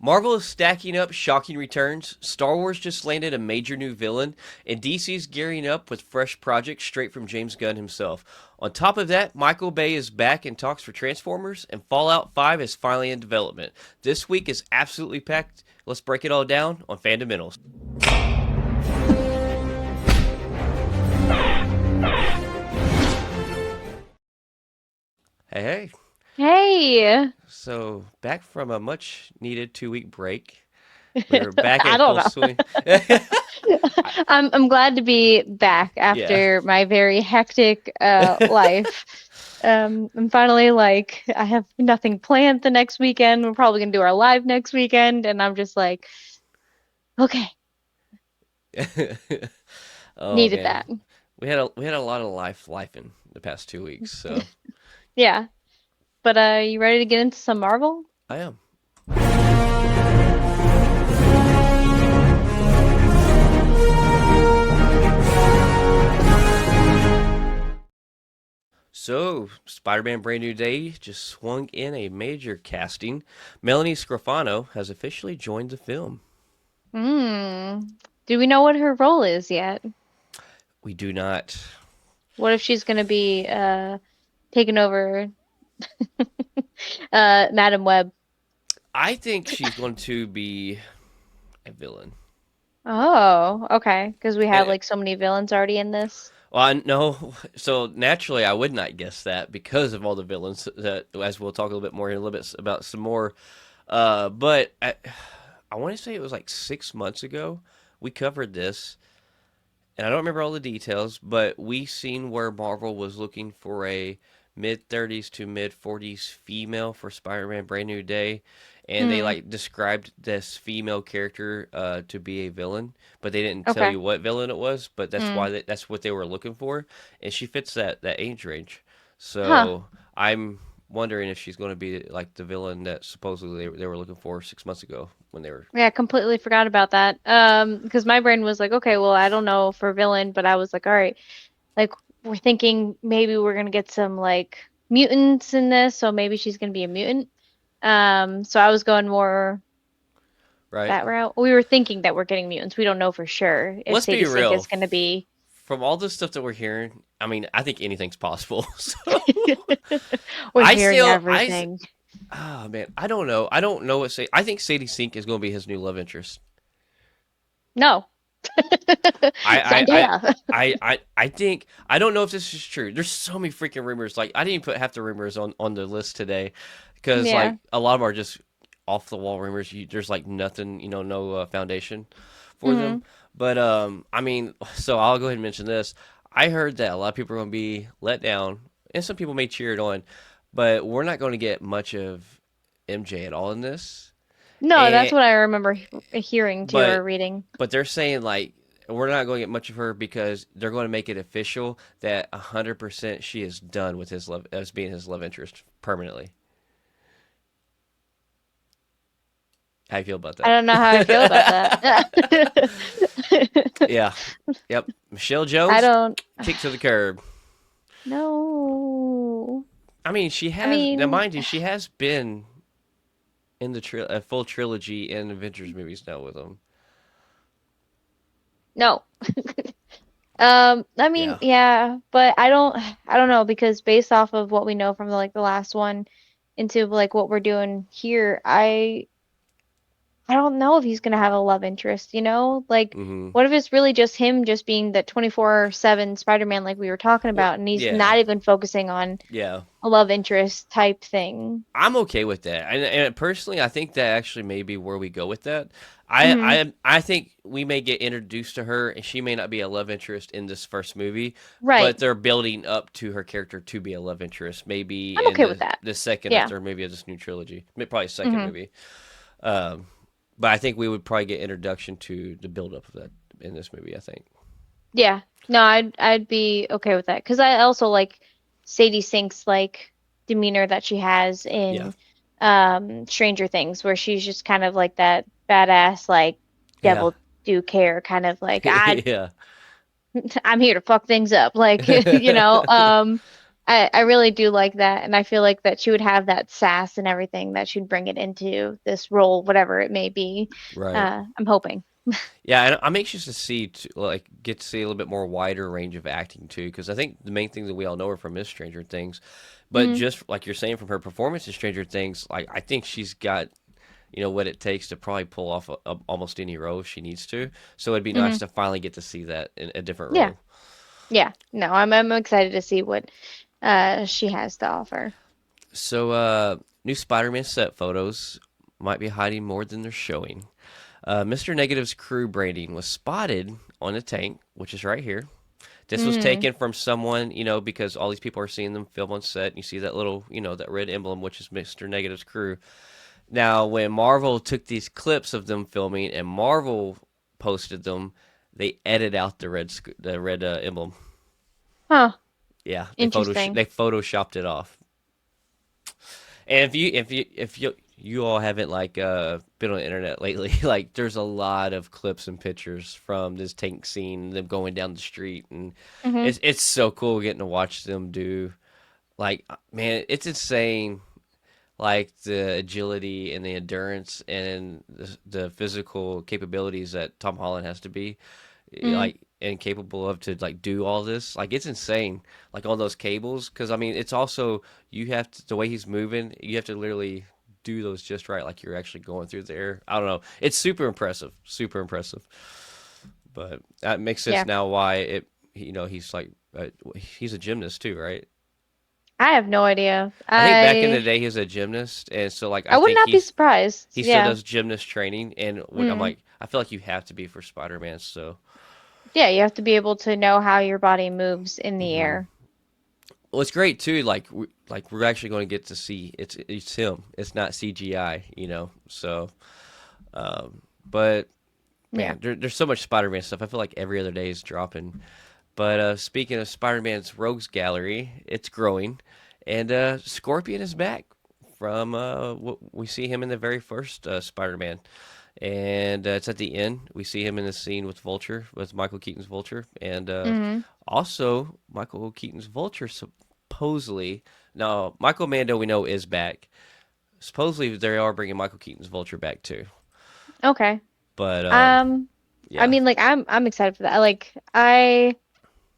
Marvel is stacking up shocking returns. Star Wars just landed a major new villain, and DC's gearing up with fresh projects straight from James Gunn himself. On top of that, Michael Bay is back in talks for Transformers, and Fallout 5 is finally in development. This week is absolutely packed. Let's break it all down on Fundamentals. Hey, hey. Hey, So, back from a much needed 2 week break. We're back in I don't full know. swing. I'm glad to be back Yeah. after my very hectic life. I'm finally like I have nothing planned the next weekend. We're probably gonna do our live next weekend, and I'm just like, okay, Oh needed man, that. we had a lot of life in the past 2 weeks, so Yeah, but you ready to get into some Marvel? I am. So, Spider-Man Brand New Day just swung in a major casting. Melanie Scrofano has officially joined the film. Hmm. Do we know what her role is yet? We do not. What if she's gonna be taking over Madam Web? I think she's going to be a villain. Oh, okay. Because we have And like so many villains already in this. well, I know. So naturally, I would not guess that because of all the villains. That as we'll talk a little bit more in a little bit about some more. But I want to say it was like 6 months ago we covered this, and I don't remember all the details, but we seen where Marvel was looking for a mid 30s to mid 40s female for Spider-Man Brand New Day, and they Hmm. like described this female character to be a villain, but they didn't tell Okay. you what villain it was. But that's Hmm. why that's what they were looking for, and she fits that age range. Huh. So I'm wondering if she's going to be like the villain that supposedly they were looking for 6 months ago when they were. Yeah, I completely forgot about that. Because my brain was like, okay, well, I don't know for villain, but I was like, all right, like we're thinking maybe we're gonna get some like mutants in this, so maybe she's gonna be a mutant. So I was going more Right. that route. We were thinking that we're getting mutants. We don't know for sure if Let's be Sadie Sink real. is gonna be. From all the stuff that we're hearing, I mean, I think anything's possible. So We're I hearing still, I, everything. oh man, I don't know. I don't know what say. I think Sadie Sink is going to be his new love interest. No. I, I, I, Zendaya. I think I don't know if this is true. There's so many freaking rumors. Like I didn't even put half the rumors on the list today because Yeah. like a lot of them are just off the wall rumors. There's like nothing, no foundation for them. Hmm. But I mean, so I'll go ahead and mention this. I heard that a lot of people are going to be let down, and some people may cheer it on, but we're not going to get much of MJ at all in this. No, that's And what I remember hearing too but or reading. but they're saying like we're not going to get much of her because they're going to make it official that 100% she is done with his love as being his love interest permanently. How you feel about I don't know how I feel about that? that. Yeah. Yep. Michelle I Jones don't kicked to the curb. know. I mean, she I has now, mean, mind you, she has been in the a full trilogy in Avengers movies now with him. no. I mean, Yeah. yeah, but I don't know because based off of what we know from the last one into like what we're doing here, I don't know if he's gonna have a love interest, you know? Like, Mm-hmm. what if it's really just him just being the 24/7 Spider-Man like we were talking Well, about, and he's yeah. not even focusing on Yeah. a love interest type thing? I'm okay with that. And personally, I think that actually may be where we go with that. I, Hmm. I I think we may get introduced to her, and she may not be a love interest in this first movie, but Right. they're building up to her character to be a love interest, maybe I'm in okay with the that. the second or Yeah. third movie of this new trilogy, probably second Hmm. movie. Um, but I think we would probably get introduction to the build up of that in this movie. I think. Yeah. No, I'd be okay with that because I also like Sadie Sink's like demeanor that she has Yeah. in Stranger Things, where she's just kind of like that badass like Yeah. devil do care kind of like Yeah. I'm here to fuck things up like you know I really do like that, and I feel like that she would have that sass and everything that she'd bring it into this role, whatever it may be. Right. I'm hoping. Yeah, and I'm anxious to see, like, get to see a little bit more wider range of acting too, because I think the main thing that we all know her from is Stranger Things, but Hmm. just like you're saying, from her performance in Stranger Things, like I think she's got what it takes to probably pull off almost any role if she needs to. So it'd be nice Hmm. to finally get to see that in a different Yeah, role. yeah. No, I'm excited to see what she has to offer. So new Spider-Man set photos might be hiding more than they're showing. Mr. Negative's crew branding was spotted on the tank, which is right here. This was Mm. taken from someone, because all these people are seeing them film on set. And you see that little, that red emblem, which is Mr. Negative's crew. Now, when Marvel took these clips of them filming and Marvel posted them, they edited out the red emblem. Huh. Yeah, Interesting. they photoshopped it off. And if you all haven't like been on the internet lately, like there's a lot of clips and pictures from this tank scene, them going down the street, and Hmm. it's so cool getting to watch them do. Like, man, it's insane. Like the agility and the endurance and the physical capabilities that Tom Holland has to be Hmm. like and capable of to like do all this. Like it's insane. Like on those cables, because I mean, it's also you have to the way he's moving. You have to literally do those just right, like you're actually going through the air. I don't know. It's super impressive. Super impressive. But that makes sense Yeah. now why it. He's like he's a gymnast too, right? I have no idea. I think back in the I day he was a gymnast, and so like I I would think not be surprised. he still Yeah. does gymnast training. And I'm Mm. like, I feel like you have to be for Spider-Man. So, Yeah, you have to be able to know how your body moves in the hmm air. well, it's great too. We're actually going to get to see it's him. It's not CGI. So, but Yeah. man, there's so much Spider-Man stuff. I feel like every other day is dropping. But speaking of Spider-Man's Rogues Gallery, it's growing, and Scorpion is back from we see him in the very first Spider-Man, and it's at the end. We see him in the scene with Vulture, with Michael Keaton's Vulture, and Hmm. also Michael Keaton's Vulture supposedly. No, Michael Mando we know is back. Supposedly they are bringing Michael Keaton's Vulture back too. Okay. But Um, I yeah, mean, like I'm excited for that. Like I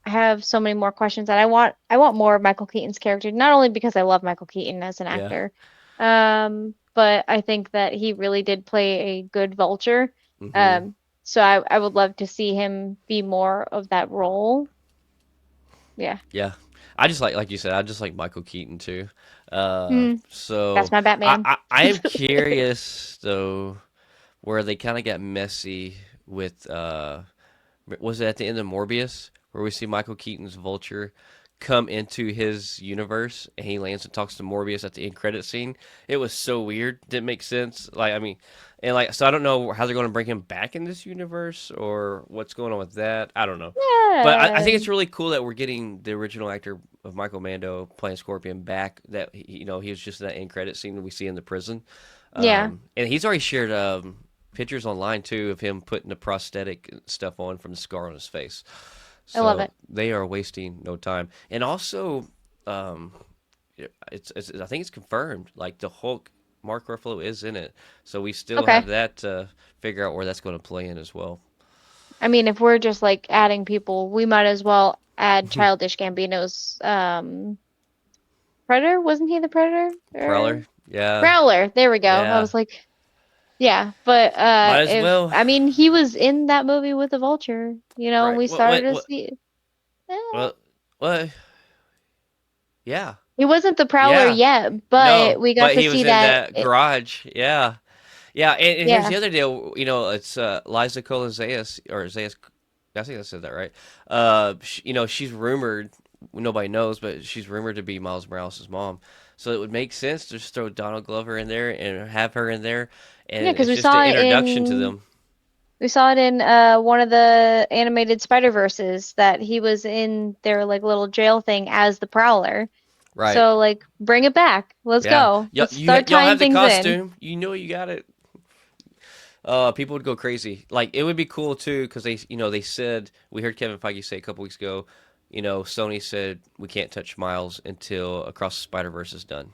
have so many more questions that I want more of Michael Keaton's character, not only because I love Michael Keaton as an yeah. actor, but I think that he really did play a good Vulture. hmm Um, so I would love to see him be more of that role. Yeah. Yeah, I just like you said, I just like Michael Keaton too. Mm, that's So my I, Batman. I I am curious though where they kind of got messy with was it at the end of Morbius where we see Michael Keaton's Vulture come into his universe and he lands and talks to Morbius at the end credit scene. It was so weird, didn't make sense. Like I mean, and like so I don't know how they're going to bring him back in this universe or what's going on with that. I don't know. But I think Yeah. it's really cool that we're getting the original actor of Michael Mando playing Scorpion back. That he was just in that end credit scene that we see in the prison, Yeah. and he's already shared pictures online too of him putting the prosthetic stuff on from the scar on his face. I love So it. they are wasting no time. And also, um, it's I think it's confirmed. Like the Hulk, Mark Ruffalo is in it. So we still have Okay. that to figure out where that's going to play in as well. I mean, if we're just like adding people, we might as well add Childish Gambino's Predator. Wasn't he the Predator? Or Prowler, yeah, Prowler. There we go. I yeah, was like, yeah, but might as if well. I mean he was in that movie with the Vulture, and Right. we What? started What? to What? see eh, What? What? Yeah. he wasn't the Prowler Yeah. yet, but No, we got but to he was see in that that garage. Yeah. Yeah. And here's yeah. the other deal. It's Liza Cole Zayas or Zayas. I think I said that right. She's rumored. Nobody knows, but she's rumored to be Miles Morales' mom. So it would make sense to just throw Donald Glover in there and have her in there, Yeah, and because it's just an introduction to them. we saw it in one of the animated Spider-Verses that he was in their like little jail thing as the Prowler. Right. So like bring it back. Let's Yeah. go. Let's start Y'all tying have the things in. costume. You know you got it. People would go crazy. Like it would be cool too because they said we heard Kevin Feige say a couple weeks ago, Sony said we can't touch Miles until Across the Spider-Verse is done.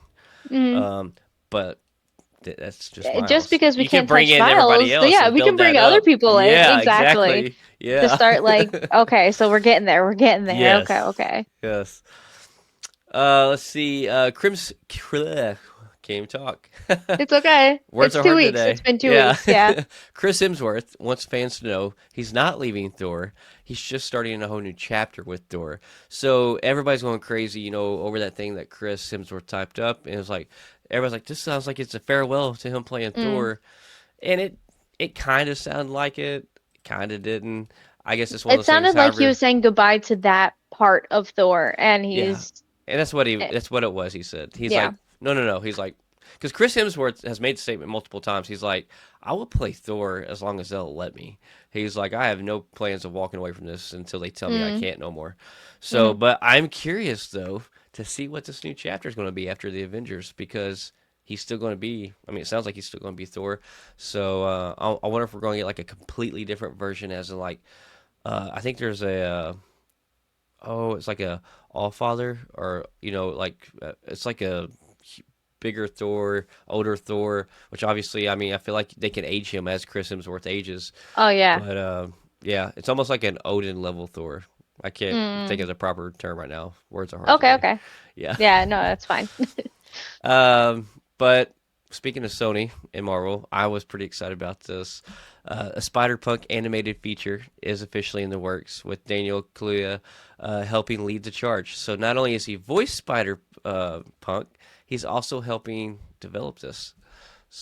Hmm. Um, but that's just Just Miles. because we You can can't bring touch in everybody Miles, else yeah, and we can build bring that other up. people in. Yeah, Exactly. exactly. To Yeah. start like, okay, so we're getting there. We're getting there. Okay, Yes. okay. Yes. Let's see. Crims. Can't even talk. It's okay. Words It's are two hard weeks. It's today. been two Yeah. weeks. Yeah. Chris Hemsworth wants fans to know he's not leaving Thor. He's just starting a whole new chapter with Thor. So everybody's going crazy, over that thing that Chris Hemsworth typed up. And it was like, everybody's like, this sounds like it's a farewell to him playing Mm. Thor. And it kind of sounded like it, kind of didn't. I guess it's one of It those things, sounded like he however. was saying goodbye to that part of Thor, and Yeah. he's, And that's what eh, that's what it was, he said. He's yeah. like, no, no, no. He's like, because Chris Hemsworth has made the statement multiple times. He's like, I will play Thor as long as they'll let me. He's like, I have no plans of walking away from this until they tell me I Mm. can't no more. So, Mm. but I'm curious, though, to see what this new chapter is going to be after the Avengers, because he's still going to be, I mean, it sounds like he's still going to be Thor. So I wonder if we're going to get like a completely different version, as in like, I think there's it's like a All Father, or like it's like a bigger Thor, older Thor, which obviously, I mean, I feel like they can age him as Chris Hemsworth ages, Oh yeah. but yeah, it's almost like an Odin level Thor. I can't think Mm. of the proper term right now. Words are hard Okay, today. okay. Yeah. Yeah, no, that's fine. But speaking of Sony and Marvel, I was pretty excited about this. A SpiderPunk animated feature is officially in the works, with Daniel Kaluuya helping lead the charge. So not only is he voiced Punk, he's also helping develop this.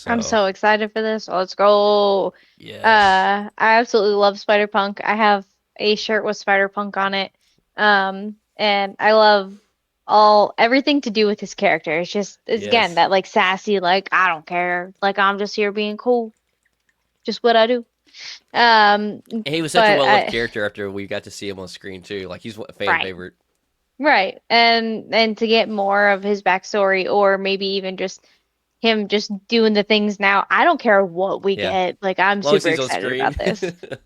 I'm So so excited for this. Let's go. yes, I absolutely love Spider-Punk. I have a shirt with Spider-Punk on it. And I love everything to do with his character. It's again yes. that like sassy, like I don't care, like I'm just here being cool, just what I do. Um, And he was such a but well loved I character after we got to see him on screen too. Like he's a fan right, favorite. right, and to get more of his backstory, or maybe even just him just doing the things now. I don't care what we Yeah, get. Like I'm as long as super he's on excited screen. about this.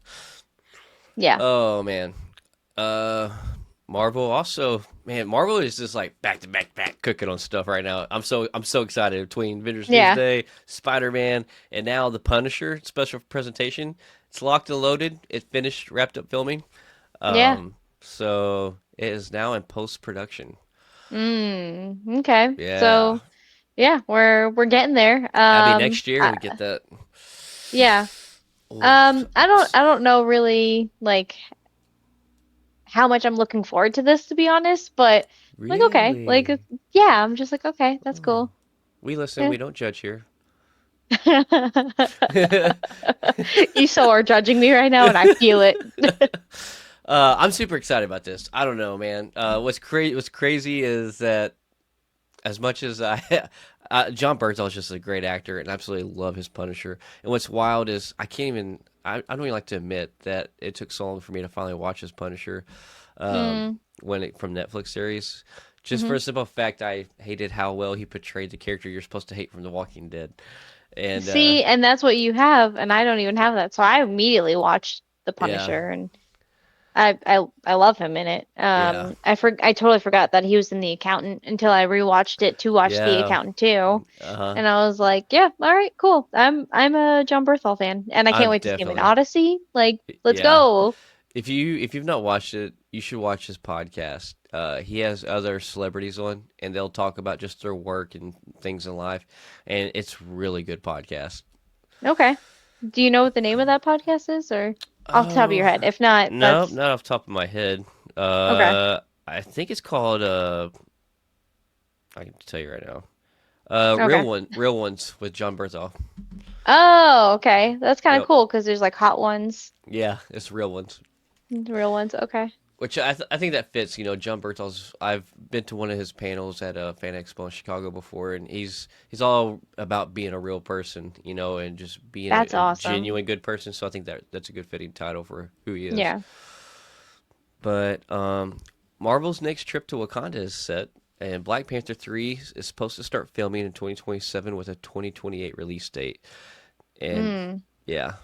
Yeah. Oh man. Uh, Marvel also, man, Marvel is just like back to back back cooking on stuff right now. I'm so excited between Avengers Yeah. Doomsday, Spider-Man, and now the Punisher special presentation. It's locked and loaded. It finished, wrapped up filming. Yeah. So it is now in post production. Okay. Yeah, So yeah, we're getting there. that'll be next year. We get that. Yeah. Oh, I don't know really like how much I'm looking forward to this, to be honest, but like okay, like really? yeah, I'm just like okay, that's Oh. cool. We listen. Yeah. We don't judge here. You so are judging me right now, and I feel it. I'm super excited about this. I don't know, man. What's crazy is that as much as John Bernthal is just a great actor, and I absolutely love his Punisher. And what's wild is I can't even. I don't even like to admit that it took so long for me to finally watch his Punisher, Mm, from Netflix series. Just for hmm. the simple fact, I hated how well he portrayed the character you're supposed to hate from The Walking Dead, and See, and that's what you have, and I don't even have that. So I immediately watched The yeah, Punisher, and I love him in it. yeah, I totally forgot that he was in The Accountant until I rewatched it to watch The yeah. Accountant too, Uh-huh. and I was like, yeah, all right, cool. I'm a John Berthal fan, and I can't I'm wait to see him in definitely. Odyssey. Like, let's Yeah. go. If you've not watched it, you should watch his podcast. He has other celebrities on, and they'll talk about just their work and things in life, and it's really good podcast. Okay. Do you know what the name of that podcast is, or off the top of your Oh, head? If not, no, that's not off the top of my head. okay. I think it's called. I can tell you right now. Okay. Real ones with John Bernthal. Oh, okay. That's kind of Yep. cool because there's like hot ones, Yeah, it's real ones. real ones. Okay. Which I think that fits. John Bertels. I've been to one of his panels at a fan expo in Chicago before, and he's all about being a real person, and just being That's a awesome. genuine good person. So I think that's a good fitting title for who he is. Yeah. But Marvel's next trip to Wakanda is set, and Black Panther 3 is supposed to start filming in 2027 with a 2028 release date. And Mm. yeah,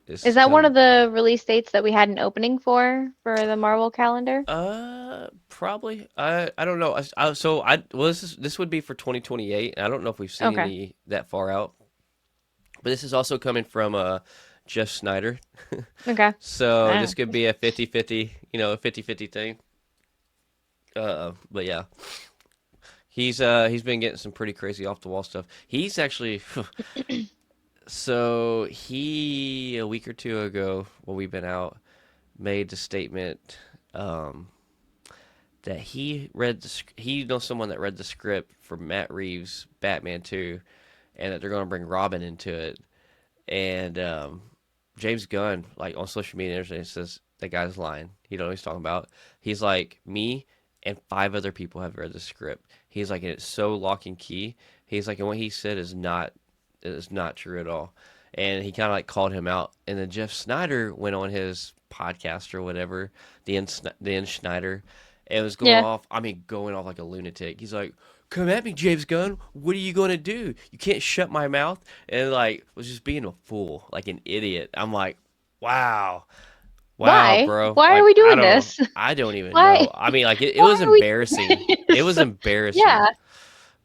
This Is is that one of coming. the release dates that we had an opening for the Marvel calendar? Probably. I don't know. Well, this would be for 2028. I don't know if we've seen Okay. any that far out. But this is also coming from Jeff Snyder. Okay. So Uh, this could be a 50-50, a 50-50 thing. But yeah, he's been getting some pretty crazy off the wall stuff. He's actually so he a week or two ago when we've been out made the statement um, that he knows someone that read the script for Matt Reeves' Batman 2, and that they're going to bring Robin into it. And James Gunn, like on social media and everything, says that guy's lying. He don't know what he's talking about. He's like, me and five other people have read the script. He's like, and it's so lock and key. He's like, and what he said is not true at all. And he kind of like called him out. And then Jeff Snyder went on his podcast or whatever, the N Schneider, and was going yeah. off. I mean, going off like a lunatic. He's like, "Come at me, James Gunn. What are you going to do? You can't shut my mouth." And like was just being a fool, like an idiot. I'm like, "Wow, wow, Why? bro." Why are Like we I doing don't, this? I don't even Why? know. I mean, like it was Why are we embarrassing. doing It this? was embarrassing. Yeah.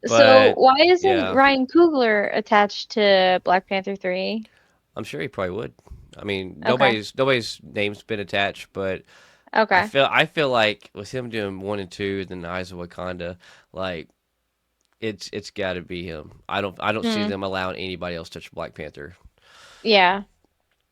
So But why isn't yeah, Ryan Coogler attached to Black Panther 3? I'm sure he probably would. I mean, Okay. nobody's name's been attached, but Okay. I feel like with him doing 1 and 2, then the Eyes of Wakanda, like it's got to be him. I don't see Hmm. them allowing anybody else to touch Black Panther. Yeah.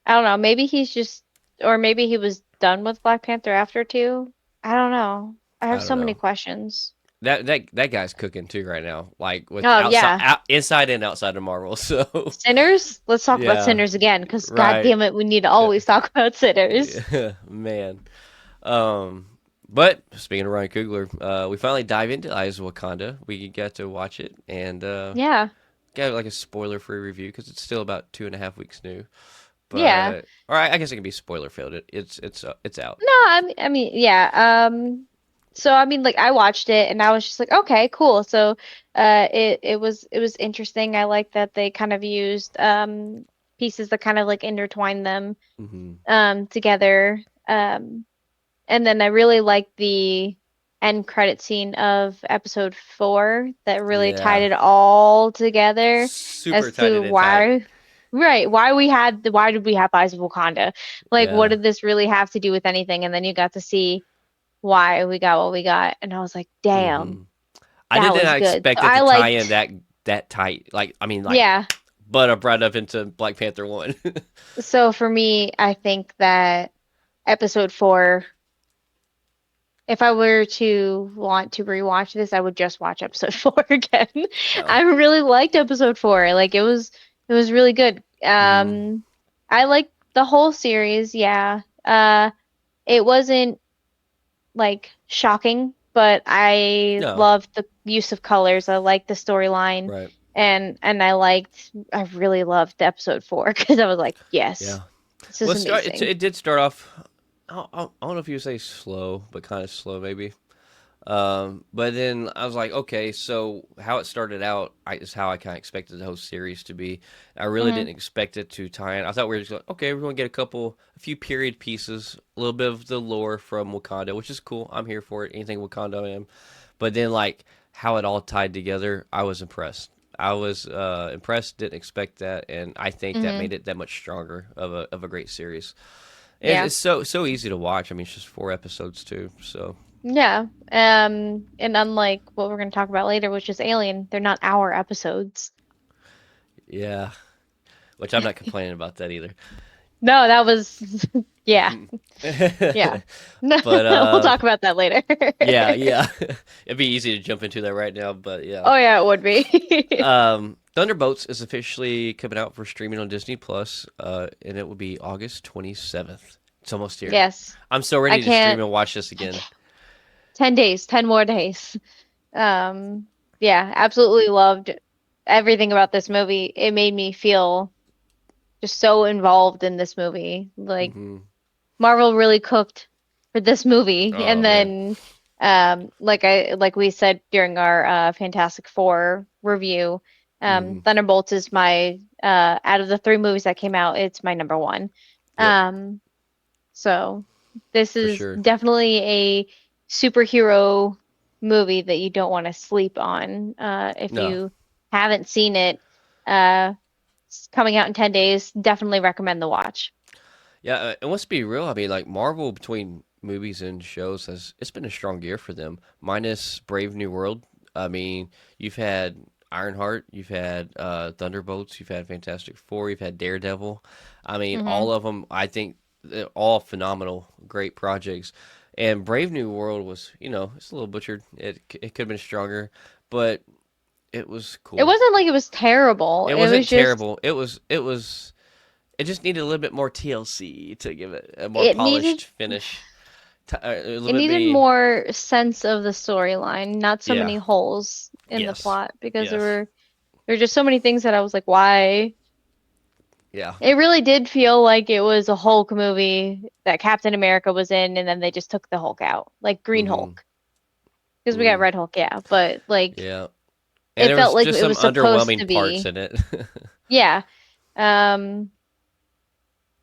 I don't know. Maybe he's just, or maybe he was done with Black Panther after 2. I don't know. I I have don't so many know. questions. That guy's cooking too right now, like with Oh, yeah. inside and outside of Marvel. So Sinners? Let's talk about yeah, Sinners again, because God right, damn it, we need to yeah, always talk about Sinners. yeah, man. Um, but speaking of Ryan Coogler, we finally dive into Eyes of Wakanda. We got to watch it and Yeah. got like a spoiler-free review because it's still about 2.5 weeks new. Yeah. But all right, I guess it can be spoiler filled. It's out. No, I mean, yeah. So I mean, like I watched it and I was just like, okay, cool. So, it was interesting. I like that they kind of used pieces that kind of like intertwine them Hmm. together. And then I really liked the end credit scene of episode 4 that really tied Yeah, it all together super as tight to it in tight. why did we have Eyes of Wakanda? Like, what Yeah. did this really have to do with anything? And then you got to see why we got what we got, and I was like, damn, Hmm. I that did was not good. So expect it I to tie in liked, that tight. Like I mean, like yeah. butter right up into Black Panther 1. So for me, I think that episode 4, if I were to want to rewatch this, I would just watch episode 4 again. Oh. I really liked episode 4. Like it was really good. Hmm. I liked the whole series, yeah. It wasn't like shocking, but I No. loved the use of colors. I liked the storyline, Right. and I really loved episode 4 because I was like, yes, Yeah. this Well, is amazing. it did start off. I don't know if you would say slow, but kind of slow maybe. But then I was like, okay, so how it started out is how I kind of expected the whole series to be. I really Hmm. didn't expect it to tie in. I thought we were just like, okay, we're going to get a few period pieces, a little bit of the lore from Wakanda, which is cool. I'm here for it. Anything Wakanda I am. But then like how it all tied together, I was impressed. I was impressed. Didn't expect that, and I think that Hmm. made it that much stronger of a great series. And Yeah. it's so easy to watch. I mean, it's just 4 episodes too. So Yeah. And unlike what we're going to talk about later, which is Alien, they're not hour episodes. yeah, which I'm not complaining about that either. No, that was, yeah, yeah. No, But we'll talk about that later. yeah, yeah, it'd be easy to jump into that right now. But yeah, Oh yeah, it would be. Thunderbolts is officially coming out for streaming on Disney Plus, and it will be August 27th. It's almost here. Yes. I'm so I ready to stream can't. and watch this I again. can't. 10 days, 10 more days. Um, yeah, absolutely loved everything about this movie. It made me feel just so involved in this movie. Like Hmm. Marvel really cooked for this movie. Oh And man. then like we said during our Fantastic Four review, Hmm. Thunderbolts is my out of the 3 movies that came out, it's my number 1. Yep, Um, so this for is sure. definitely a superhero movie that you don't want to sleep on. If No. you haven't seen it, uh, it's coming out in 10 days. Definitely recommend the watch. Yeah, and let's be real. I mean, like Marvel between movies and shows has it's been a strong year for them. Minus Brave New World. I mean, you've had Ironheart, you've had Thunderbolts, you've had Fantastic Four, you've had Daredevil. I mean, Hmm. all of them. I think they're all phenomenal, great projects. And Brave New World was, it's a little butchered. It could have been stronger, but it was It cool. wasn't like it was terrible. It It was wasn't just terrible. It just needed a little bit more TLC to give it a more it needed polished finish. A little it bit needed maybe. more sense of the storyline, not so Yeah. many holes in the Yes. plot because Yes. there were just so many things that I was like, why? Yeah. It really did feel like it was a Hulk movie that Captain America was in, and then they just took the Hulk out, like Green Mm-hmm. Hulk, because we got Mm. Red Hulk, yeah, but like Yeah. And it there felt was like just it some was supposed to underwhelming parts be, in it. yeah. Um,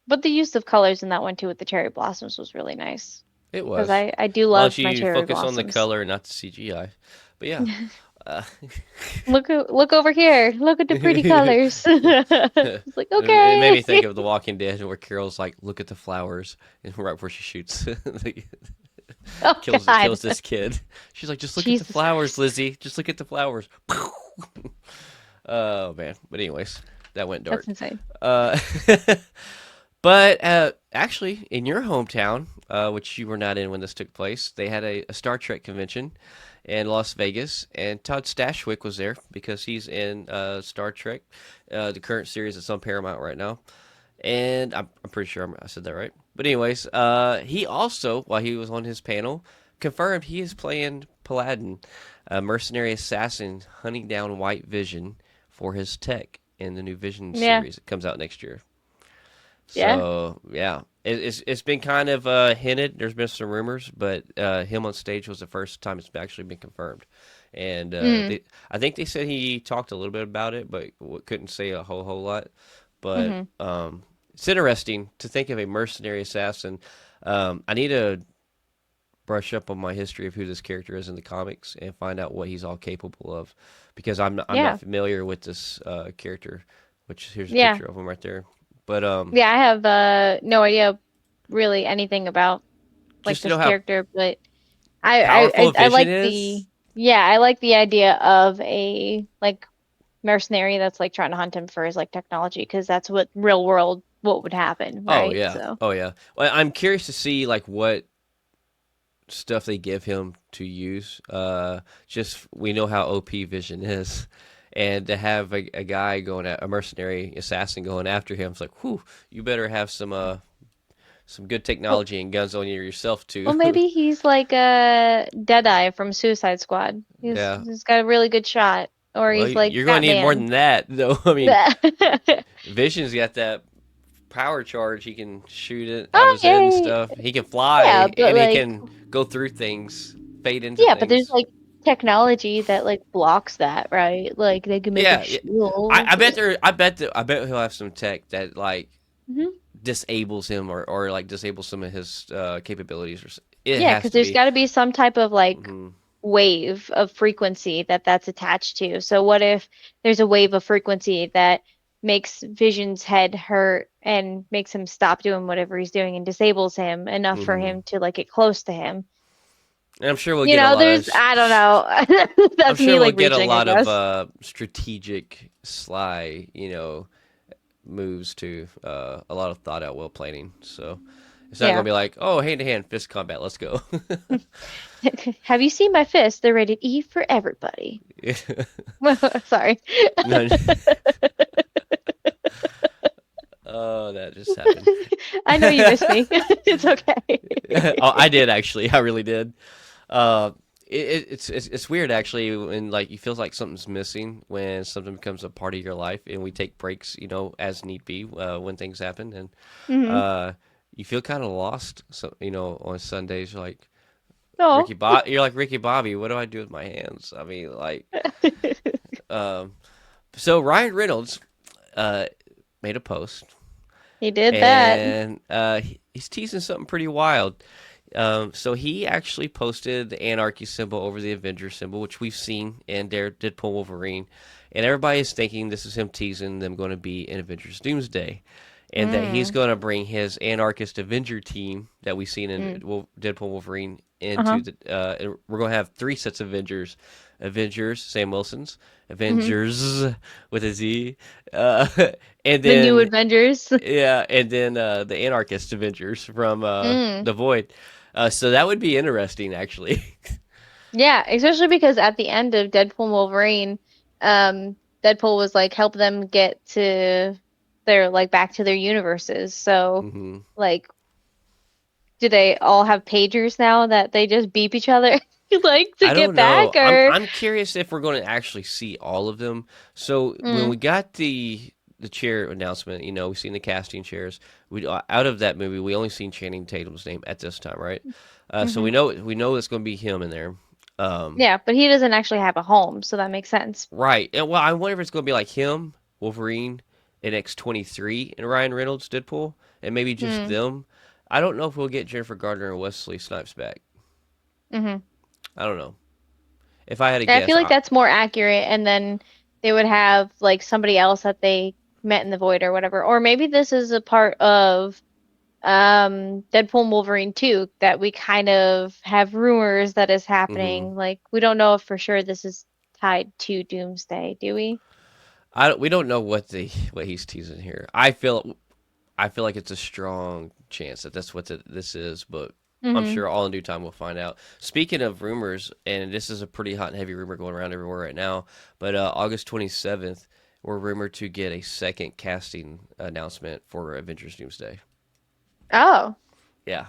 but the use of colors in that one too with the cherry blossoms was really nice It because was. I do As long as love my you cherry focus on the blossoms. color and not the CGI. But yeah. Uh, Look over here. Look at the pretty colors. It's like, it made me okay. think of The Walking Dead, where Carol's like, "Look at the flowers," and right before she shoots, Oh kills God. this kid. She's like, "Just look at the Jesus flowers, Christ. Lizzie. Just look at the flowers." Oh man. But anyways, that went That's dark. insane. Uh, but actually, in your hometown, which you were not in when this took place, they had a Star Trek convention in Las Vegas, and Todd Stashwick was there because he's in Star Trek, the current series that's on Paramount right now. And I'm pretty sure I said that right. But anyways, he also, while he was on his panel, confirmed he is playing Paladin, a mercenary assassin hunting down White Vision for his tech in the new Vision Yeah. series that comes out next year. Yeah. So yeah, it's been kind of hinted. There's been some rumors, but him on stage was the first time it's actually been confirmed. And Mm. I think they said he talked a little bit about it, but couldn't say a whole lot. But Hmm. it's interesting to think of a mercenary assassin. I need to brush up on my history of who this character is in the comics and find out what he's all capable of, because I'm not Yeah. familiar with this character. Which here's a Yeah. picture of him right there. But Yeah, I have no idea really anything about like just to this know how character, but I powerful I Vision like is. I like the idea of a like mercenary that's like trying to hunt him for his like technology because that's what real world what would happen, Oh right? yeah, So, oh yeah. Well, I'm curious to see like what stuff they give him to use. Just we know how OP Vision is, and to have a guy going at a mercenary assassin going after him, it's like, whew, you better have some good well, technology and guns on you yourself too. well maybe he's like a Deadeye from Suicide Squad. Yeah. He's got a really good shot, or Well, he's like you're going to need more Batman. than that, though. I mean, Yeah. Vision's got that power charge. He can shoot it out of Oh his head and yeah, stuff. He can yeah, fly, but and he like can go through things, fade into yeah, but there's things. like technology that like blocks that, right? Like they can make a Yeah, yeah. I shield. bet I bet he'll have some tech that like Mhm. disables him or like disables some of his capabilities. It Yeah, has because to there's be. got to be some type of like Hmm. wave of frequency that's attached to. So what if there's a wave of frequency that makes Vision's head hurt and makes him stop doing whatever he's doing and disables him enough for Hmm. him to like get close to him? And I'm sure we'll You get a know, lot of. there's I don't know. I'm That's sure me we'll like get a reaching, I lot of guess. strategic, sly, moves to a lot of thought out, well planning. So it's not gonna Yeah. be like, oh, hand to hand fist combat, let's go. Have you seen my fist? They're rated E for everybody. Sorry. No, oh, that just happened. I know you miss me. It's okay. Oh, I did actually. I really did. Uh, it's weird actually when like you feel like something's missing when something becomes a part of your life, and we take breaks, as need be when things happen, and Hmm. uh, you feel kind of lost. So on Sundays, Oh. You're like Ricky Bobby. What do I do with my hands? I mean, like, um, so Ryan Reynolds uh, made a post He did that. and he's teasing something pretty wild. So he actually posted the anarchy symbol over the Avengers symbol, which we've seen in Deadpool Wolverine, and everybody is thinking this is him teasing them going to be in Avengers Doomsday, and that he's Mm. going to bring his anarchist Avenger team that we've seen in Mm. Deadpool Wolverine Uh-huh. into the. And we're going to have three sets of Avengers, Sam Wilson's, Hmm. Avengers with a Z, uh, and The new then Avengers. yeah, and then the Anarchist Avengers from Mm. the Void. So that would be interesting, actually. Yeah, especially because at the end of Deadpool and Wolverine, Deadpool was like help them get to their like back to their universes. So hmm like do they all have pagers now that they just beep each other like to I get don't back know. or I'm curious if we're going to actually see all of them. So when mm, we got the chair announcement, we've seen the casting chairs. We out of that movie, we only seen Channing Tatum's name at this time, right? So hmm we know it's going to be him in there. yeah, but he doesn't actually have a home, so that makes sense. Right. And well, I wonder if it's going to be like him, Wolverine, and X-23, and Ryan Reynolds, Deadpool, and maybe just Mm, them. I don't know if we'll get Jennifer Gardner and Wesley Snipes back. hmm I don't know. If I had a I guess, feel like that's more accurate, and then they would have like somebody else that they met in the void or whatever. Or maybe this is a part of Deadpool and Wolverine 2 that we kind of have rumors that is hmm happening. Like we don't know if for sure this is tied to Doomsday, do we? we don't know what he's teasing here. I feel like it's a strong chance that that's what this is, but I'm Hmm. sure all in due time we'll find out. Speaking of rumors, and this is a pretty hot and heavy rumor going around everywhere right now, but August 27th, we're rumored to get a second casting announcement for Avengers Doomsday. Oh, Yeah,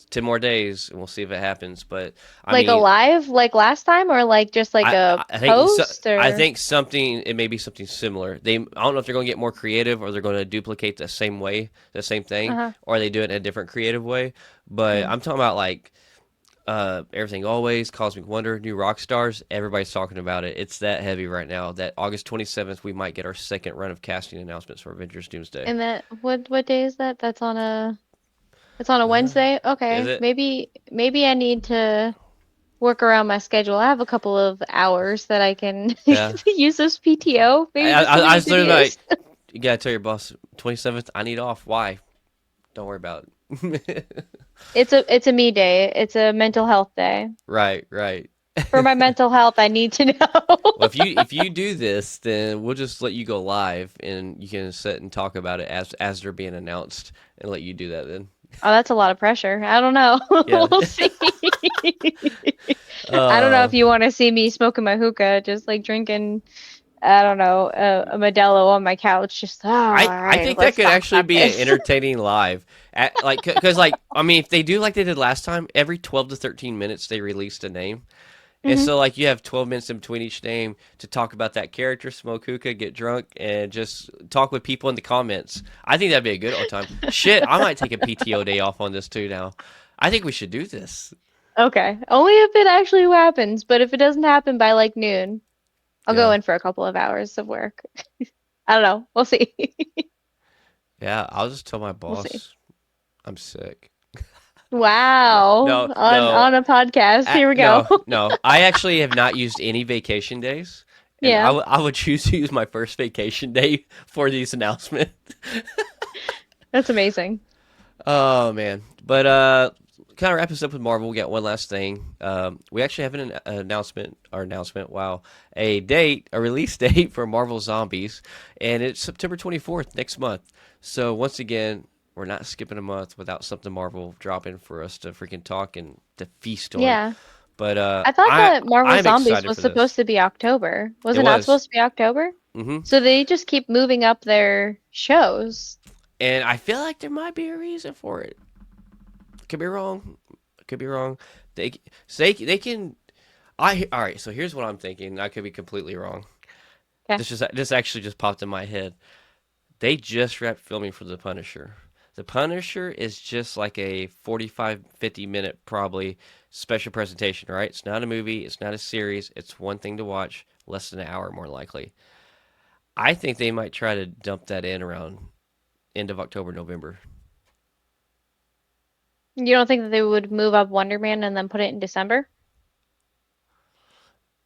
10 more days, and we'll see if it happens. But I like a mean, live like last time or like just like I a I think post I or think something it may be something similar. I don't know if they're going to get more creative or they're going to duplicate the same thing, uh-huh. or they do it in a different creative way. But Mm. I'm talking about like everything always, Cosmic Wonder, New Rock Stars. Everybody's talking about it. It's that heavy right now. That August 27th, we might get our second run of casting announcements for Avengers Doomsday. And that what day is that? It's on a Uh, Wednesday. is Okay. it? Maybe I need to work around my schedule. I have a couple of hours that I can Yeah. use as PTO. Maybe just I look at was these literally like, videos. you gotta tell your boss 27th. I need off. Why? Don't worry about it. It's a me day. It's a mental health day. Right, right. For my mental health, I need to know. Well, if you do this, then we'll just let you go live, and you can sit and talk about it as they're being announced, and let you do that then. Oh, that's a lot of pressure. I don't know. Yeah. We'll see. I don't know Uh, if you want to see me smoking my hookah, just like drinking, I don't know, a Modelo on my couch. Just, oh, all I right, think that let's could talk actually about be an this. entertaining live, like because like I mean, if they do like they did last time, every 12 to 13 minutes they released a name. And Hmm. so, like, you have 12 minutes in between each name to talk about that character, smoke hookah, get drunk, and just talk with people in the comments. I think that'd be a good old time. Shit, I might take a PTO day off on this too now. I think we should do this. Okay, only if it actually happens, but if it doesn't happen by like noon, I'll go Yeah. in for a couple of hours of work. I don't know. We'll see. Yeah, I'll just tell my We'll see. boss I'm sick. No, Wow. no, no, On a podcast. Here we go. no, no. I actually have not used any vacation days, and Yeah. I would choose to use my first vacation day for these announcements. That's amazing. Oh man, but kind of wrap us up with Marvel. We got one last thing. We actually have an announcement. Wow, a release date for Marvel Zombies, and it's September 24th next month. So once again, we're not skipping a month without something Marvel dropping for us to freaking talk and to feast on. Yeah. But I thought that Marvel I'm Zombies excited was for supposed this. to be October. Was It it not was. supposed to be October? hmm So they just keep moving up their shows. And I feel like there might be a reason for it. Could be wrong. Could be wrong. They they can. I all right. So here's what I'm thinking. I could be completely wrong. Okay. This actually just popped in my head. They just wrapped filming for The Punisher. The Punisher is just like a 45, 50 minute probably special presentation, right? It's not a movie. It's not a series. It's one thing to watch. Less than an hour, more likely. I think they might try to dump that in around end of October, November. You don't think that they would move up Wonder Man and then put it in December?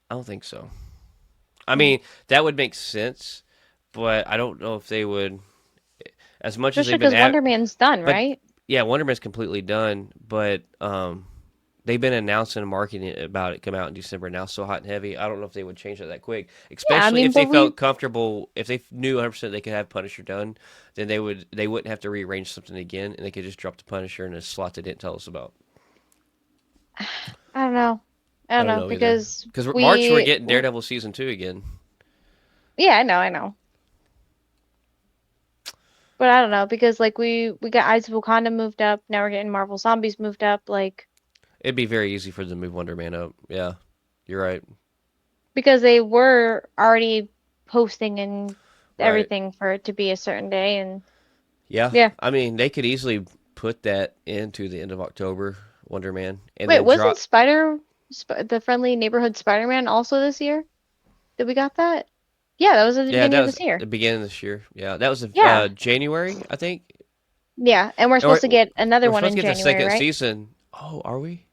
I don't think so. I Hmm. mean, that would make sense, but I don't know if they would. As much as Especially they've been because at, Wonder Man's done, but right? yeah, Wonder Man's completely done. But they've been announcing and marketing it about it come out in December now, so hot and heavy. I don't know if they would change that quick, Yeah, I especially mean, if they but we felt comfortable. If they knew 100% they could have Punisher done, then they wouldn't have to rearrange something again, and they could just drop the Punisher in a slot they didn't tell us about. I don't know. I I don't don't know know either. because Because March we're we getting Daredevil season 2 again. yeah, I know. But I don't know because like we got Eyes of Wakanda moved up, now we're getting Marvel Zombies moved up, like It'd be very easy for them to move Wonder Man up. Yeah, you're right. because they were already posting and Right. everything for it to be a certain day and Yeah, yeah. I mean they could easily put that into the end of October, Wonder Man, and Wait, then wasn't drop. the Friendly Neighborhood Spider-Man also this year? Did we got that? Yeah, that was at the Yeah, beginning that of was this year. the beginning of this year. Yeah, that was Yeah. January, I think. Yeah, and we're And supposed to get another we're one supposed to in get the January, second right? season. Oh, are we?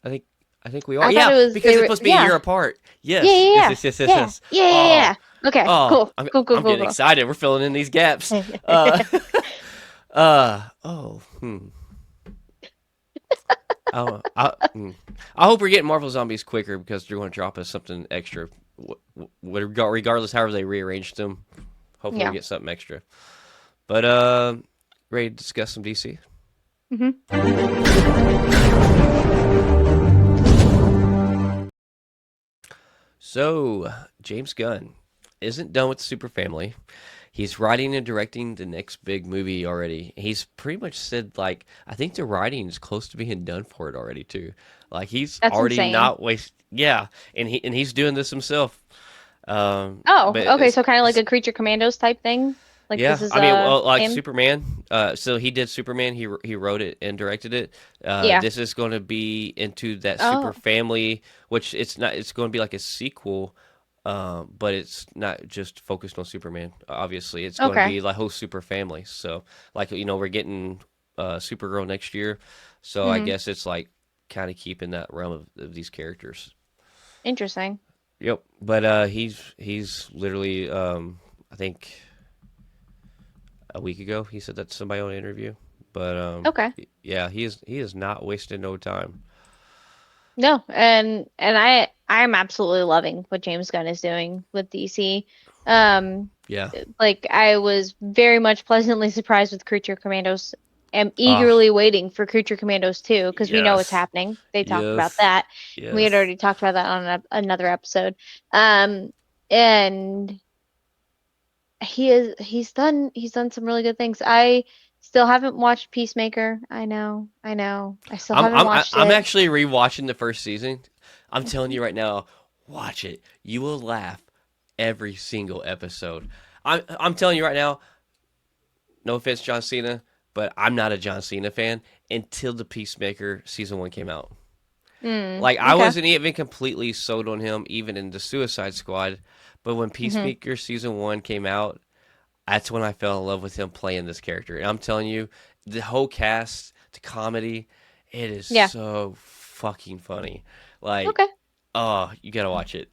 I think I think we are. I thought Yeah, it was because they it's were supposed to be a year yeah. apart. Yeah, Yes, yeah, yes, yeah. yes, yes, yes, Yeah. yes. Yeah, yeah, Oh, yeah. Okay, oh, cool. I'm Cool, cool, I'm cool, getting cool. excited. We're filling in these gaps. Oh, Oh, I hope we're getting Marvel Zombies quicker because they're going to drop us something extra. Regardless, however they rearranged them, hopefully we Yeah. get something extra. But ready to discuss some DC? Hmm. So James Gunn isn't done with the Super Family. He's writing and directing the next big movie already. He's pretty much said like I think the writing is close to being done for it already too. Like he's That's already insane. not waste. Yeah, and he's doing this himself. Oh, But okay, so kind of like a Creature Commandos type thing. Like this yeah, is I mean, well, like him. Superman. So he did Superman. He wrote it and directed it. Yeah. This is going to be into that super Oh, family, which it's not. It's going to be like a sequel, but it's not just focused on Superman. Obviously, it's going to okay. be like whole super family. So, like we're getting Supergirl next year. So I Hmm. guess it's like kind of keeping that realm of these characters. Interesting. Yep. But he's literally I think a week ago. He said that to somebody on an interview. But Okay. yeah, he is not wasting no time. No, and I'm absolutely loving what James Gunn is doing with DC. Um, Yeah. like I was very much pleasantly surprised with Creature Commandos. Am Ah, eagerly waiting for Creature Commandos 2 because we know it's yes, happening. They talked about yes, that. We had yes. already talked about that on another episode. Um, and he's done some really good things. I still haven't watched Peacemaker. I know. I still I'm haven't I'm watched I'm it. actually rewatching the first season. I'm telling you right now, watch it. You will laugh every single episode. I'm telling you right now. No offense, John Cena, but I'm not a John Cena fan until the Peacemaker season 1 came out. Mm, Like I okay. wasn't even completely sold on him, even in the Suicide Squad. But when Hmm. Peacemaker season 1 came out, that's when I fell in love with him playing this character. And I'm telling you, the whole cast, the comedy, it is Yeah. so fucking funny. Like, Okay. oh, you gotta watch it.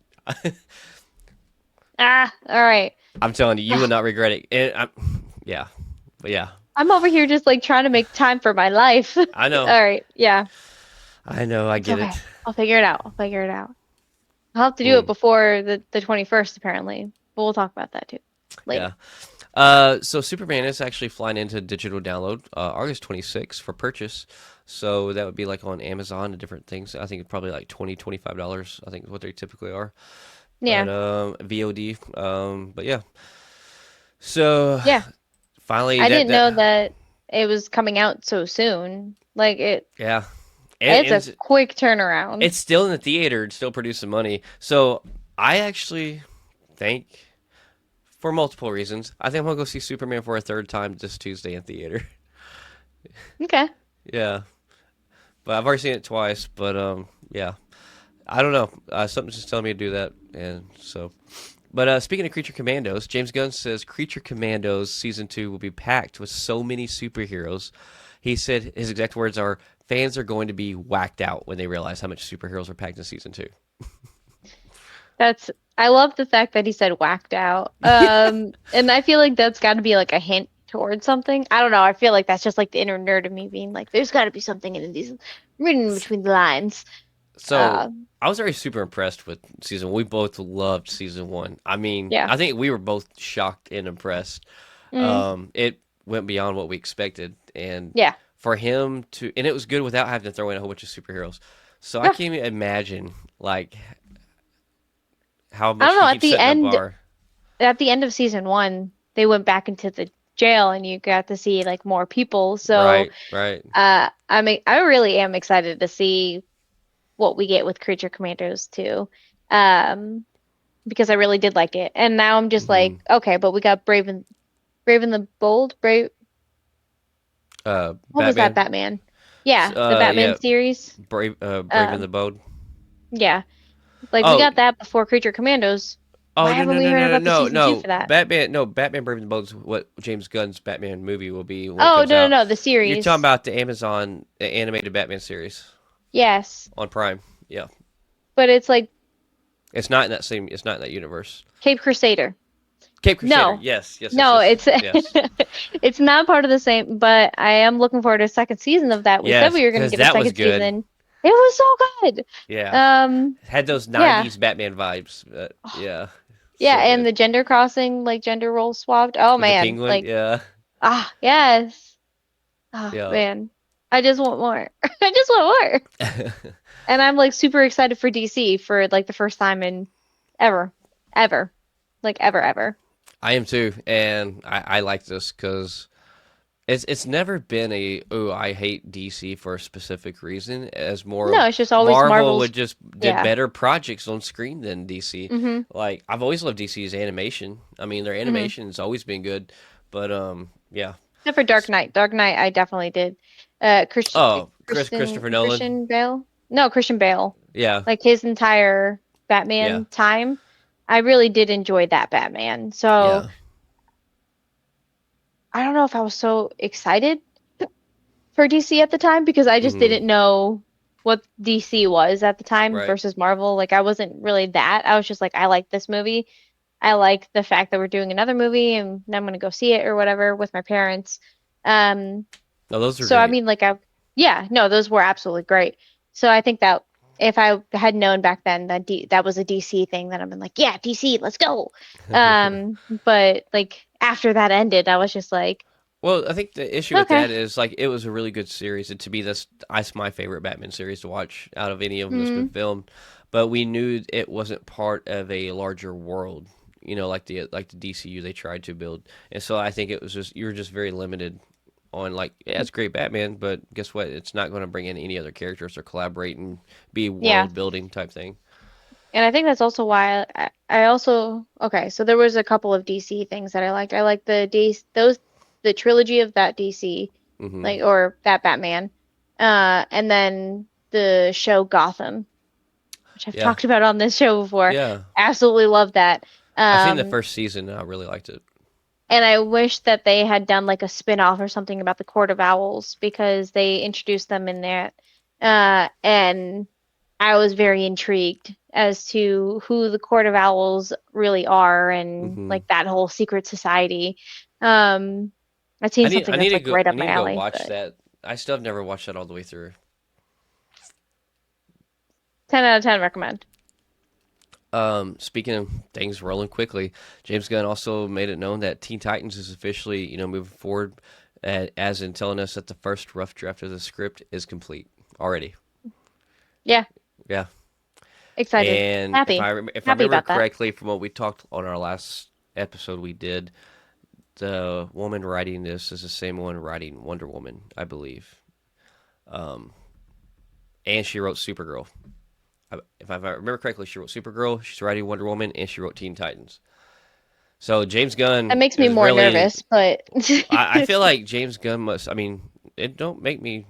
Ah, all right. I'm telling you, you will not regret it. Yeah, but yeah, I'm over here just like trying to make time for my life. All I know, right. Yeah. I know, I It's get okay. it. I'll figure it out. I'll figure it out. I'll have to do it Mm, before the 21st apparently. But we'll talk about that too later. yeah. So Superman is actually flying into digital download August 26th for purchase. So that would be like on Amazon and different things. I think it's probably like $25. I think is what they typically are. But Yeah. VOD. But yeah. So Yeah. finally I that didn't that know that it was coming out so soon. Like yeah. And, it's and a quick turnaround. it's still in the theater, it's still producing money. So I actually think for multiple reasons, I think I'm gonna go see Superman for a third time this Tuesday in theater. Okay. Yeah. But I've already seen it twice, but yeah. I don't know. Something's just telling me to do that, and so But speaking of Creature Commandos, James Gunn says Creature Commandos season 2 will be packed with so many superheroes. He said his exact words are, "Fans are going to be whacked out when they realize how much superheroes are packed in season 2." That's I love the fact that he said whacked out. And I feel like that's got to be like a hint towards something. I don't know. I feel like that's just like the inner nerd of me being like, there's got to be something in these reading between the lines. So Uh, I was already super impressed with season 1. We both loved season 1. I mean, yeah. I think we were both shocked and impressed. Mm, It went beyond what we expected, and yeah. for him to, and it was good without having to throw in a whole bunch of superheroes. So I Yeah. can't even imagine like how I much don't he know. keeps setting the bar. At the end of season one, they went back into the jail, and you got to see like more people. So, Right, right. I mean, I really am excited to see what we get with Creature Commandos too. Um, because I really did like it. And now I'm just hmm like, okay, but we got Brave and the Bold. What was that Batman. Batman? Yeah, the Batman Yeah, series. Brave and Um, the Bold. yeah, like we Oh, got that before Creature Commandos. oh Why no haven't no we no heard no about the no season two no for that? Batman no Batman Brave and the Bold is what James Gunn's Batman movie will be when it Oh, comes no, out. no, no, the You're talking series. about the Amazon animated Batman series Yes, on Prime. Yeah, but it's like it's not in that same. It's not in that universe. Cape Crusader. Cape Crusader. No, Yes, yes, yes, no, yes, it's yes, it's not part of the same. But I am looking forward to a second season of that. We said yes. we were going to Because get a that was second good. season. It was so good. Yeah, Um, had those yeah. '90s Batman vibes. Yeah, Yeah, so and good. the gender crossing, like gender roles swapped. Oh With the man, penguin. like Yeah, yes. Oh yeah. man. I just want more. I just want more. And I'm like super excited for DC for like the first time in ever. Ever. Like ever. I am too, and I like this because it's never been a, oh, I hate DC for a specific reason. As more No, of it's just always Marvel would Marvel's. just did Yeah. better projects on screen than DC. Mm-hmm. Like I've always loved DC's animation. I mean, their Mm-hmm. animation has always been good, but yeah. Except for Dark Knight. Dark Knight I definitely did. Oh, Christopher Nolan. Christian Bale? No, Christian Bale. Yeah, Like his entire yeah, Batman time. I really did enjoy that Batman. So yeah. I don't know if I was so excited for DC at the time because I just hmm didn't know what DC was at the time Right. versus Marvel. Like I wasn't really that. I was just like, I like this movie. I like the fact that we're doing another movie and I'm gonna go see it or whatever with my parents. Um, No, those are so I great. mean, like yeah, no, those were absolutely great. So I think that if I had known back then that that was a DC thing, then I've been like, yeah, DC, let's go. But like after that ended, I was just like, Well, I think the issue with okay. that is like it was a really good series, and to me, that's my favorite Batman series to watch out of any of them that's been Mm, filmed. But we knew it wasn't part of a larger world, like the DCU they tried to build, and so I think it was just you were just very limited on like yeah, it's great Batman, but guess what? It's not going to bring in any other characters or collaborate and be yeah. world building type thing. And I think that's also why I also okay, so there was a couple of DC things that I liked. I liked the trilogy of that DC, hmm like or that Batman. And then the show Gotham, which I've Yeah, talked about on this show before. yeah. Absolutely love that. I've seen the Um, first season. And I really liked it. and I wish that they had done like a spin-off or something about the Court of Owls because they introduced them in that. And I was very intrigued as to who the Court of Owls really are and hmm like that whole secret society. Um, I'd seen something that's like right I up need my to go alley, watch but that. I still have never watched that all the way through. 10 out of 10 recommend. Speaking of things rolling quickly, James Gunn also made it known that Teen Titans is officially, moving forward, as in telling us that the first rough draft of the script is complete already. Yeah, Yeah, excited. and Happy. if I Happy remember about that. correctly from what we talked on our last episode we did, the woman writing this is the same one writing Wonder Woman, I believe. Um, and she wrote Supergirl. If I remember correctly, she wrote Supergirl. She's writing Wonder Woman, and she wrote Teen Titans. So James That Gunn makes me is more really. nervous, but I feel like James Gunn must. I mean, it don't make me.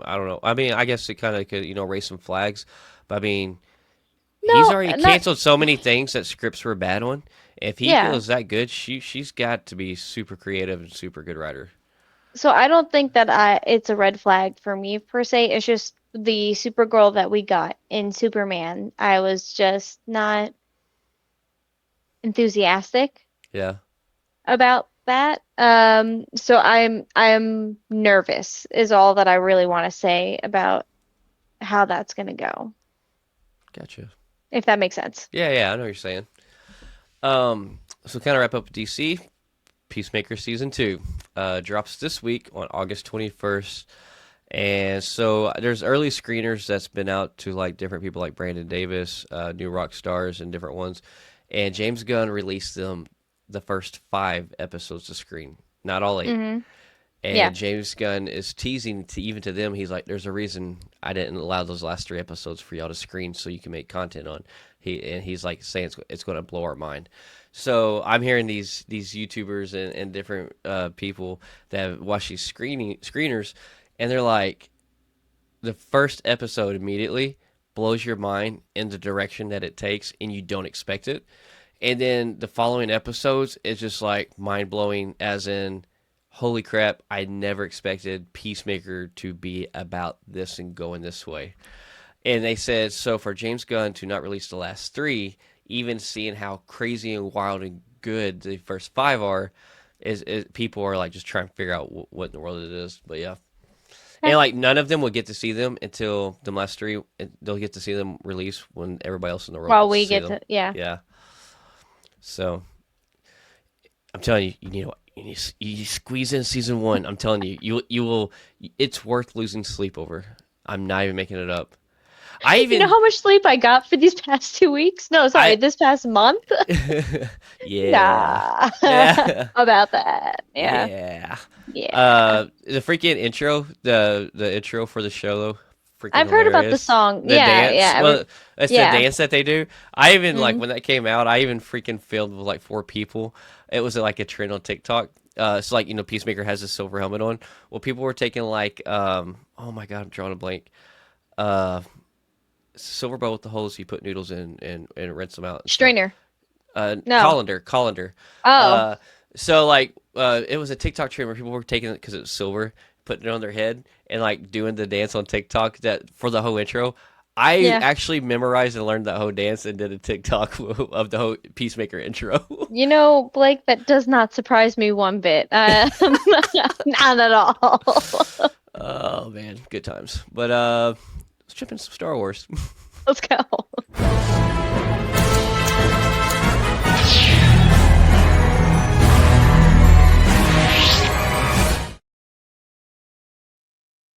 I don't know. I mean, I guess it kind of could raise some flags, but I mean, he's no, already not canceled so many things that scripts were bad on, If he Yeah. feels that good, she's got to be super creative and super good writer. So I don't think that it's a red flag for me per se. It's just the Supergirl that we got in Superman. I was just not enthusiastic Yeah, about that. So I'm nervous is all that I really want to say about how that's gonna go, gotcha. if that makes sense. Yeah, I know what you're saying. So kind of wrap up with DC. Peacemaker season 2 drops this week on August 21st. And so there's early screeners that's been out to like different people like Brandon Davis, New Rock Stars, and different ones. And James Gunn released them the first 5 episodes to screen, not all 8. Hmm. Yeah. And James Gunn is teasing to even to them. He's like, "There's a reason I didn't allow those last 3 episodes for y'all to screen, so you can make content on." He's like saying it's going to blow our mind. So I'm hearing these YouTubers and different people that watch these screeners, and they're like, the first episode immediately blows your mind in the direction that it takes, and you don't expect it. And then the following episodes is just like mind blowing, as in, holy crap, I never expected Peacemaker to be about this and going this way. And they said, so for James Gunn to not release the last 3, even seeing how crazy and wild and good the first 5 are, is people are like just trying to figure out what in the world it is. But yeah. And Okay. like none of them will get to see them until the last 3. They'll get to see them release when everybody else in the world While gets to we see get them. to, yeah. Yeah. So I'm telling you, you squeeze in season 1. I'm telling you, you will. It's worth losing sleep over. I'm not even making it up. I You know even how much sleep I got for these past 2 weeks? No, sorry, I this past month? yeah Nah. yeah About that. Yeah. yeah. Yeah. The freaking intro, the intro for the show, though, freaking I've heard about the hilarious. song. The Yeah, dance, yeah. well, it's the Yeah. dance that they do. I even like Mm. when that came out. I even freaking filmed with like 4 people. It was like a trend on TikTok. It's like Peacemaker has a silver helmet on. Well, people were taking like oh my god, I'm drawing a blank. Uh, Silver bowl with the holes you put noodles in and rinse them out and stuff. Strainer. No. Colander. Oh. Uh, so like it was a TikTok trend where people were taking it because it was silver, putting it on their head and like doing the dance on TikTok that for the whole intro. I Yeah. actually memorized and learned that whole dance and did a TikTok of the whole Peacemaker intro. You know, Blake, that does not surprise me one bit. Not at all. Oh man, good times. But let's jump into some Star Wars. Let's go.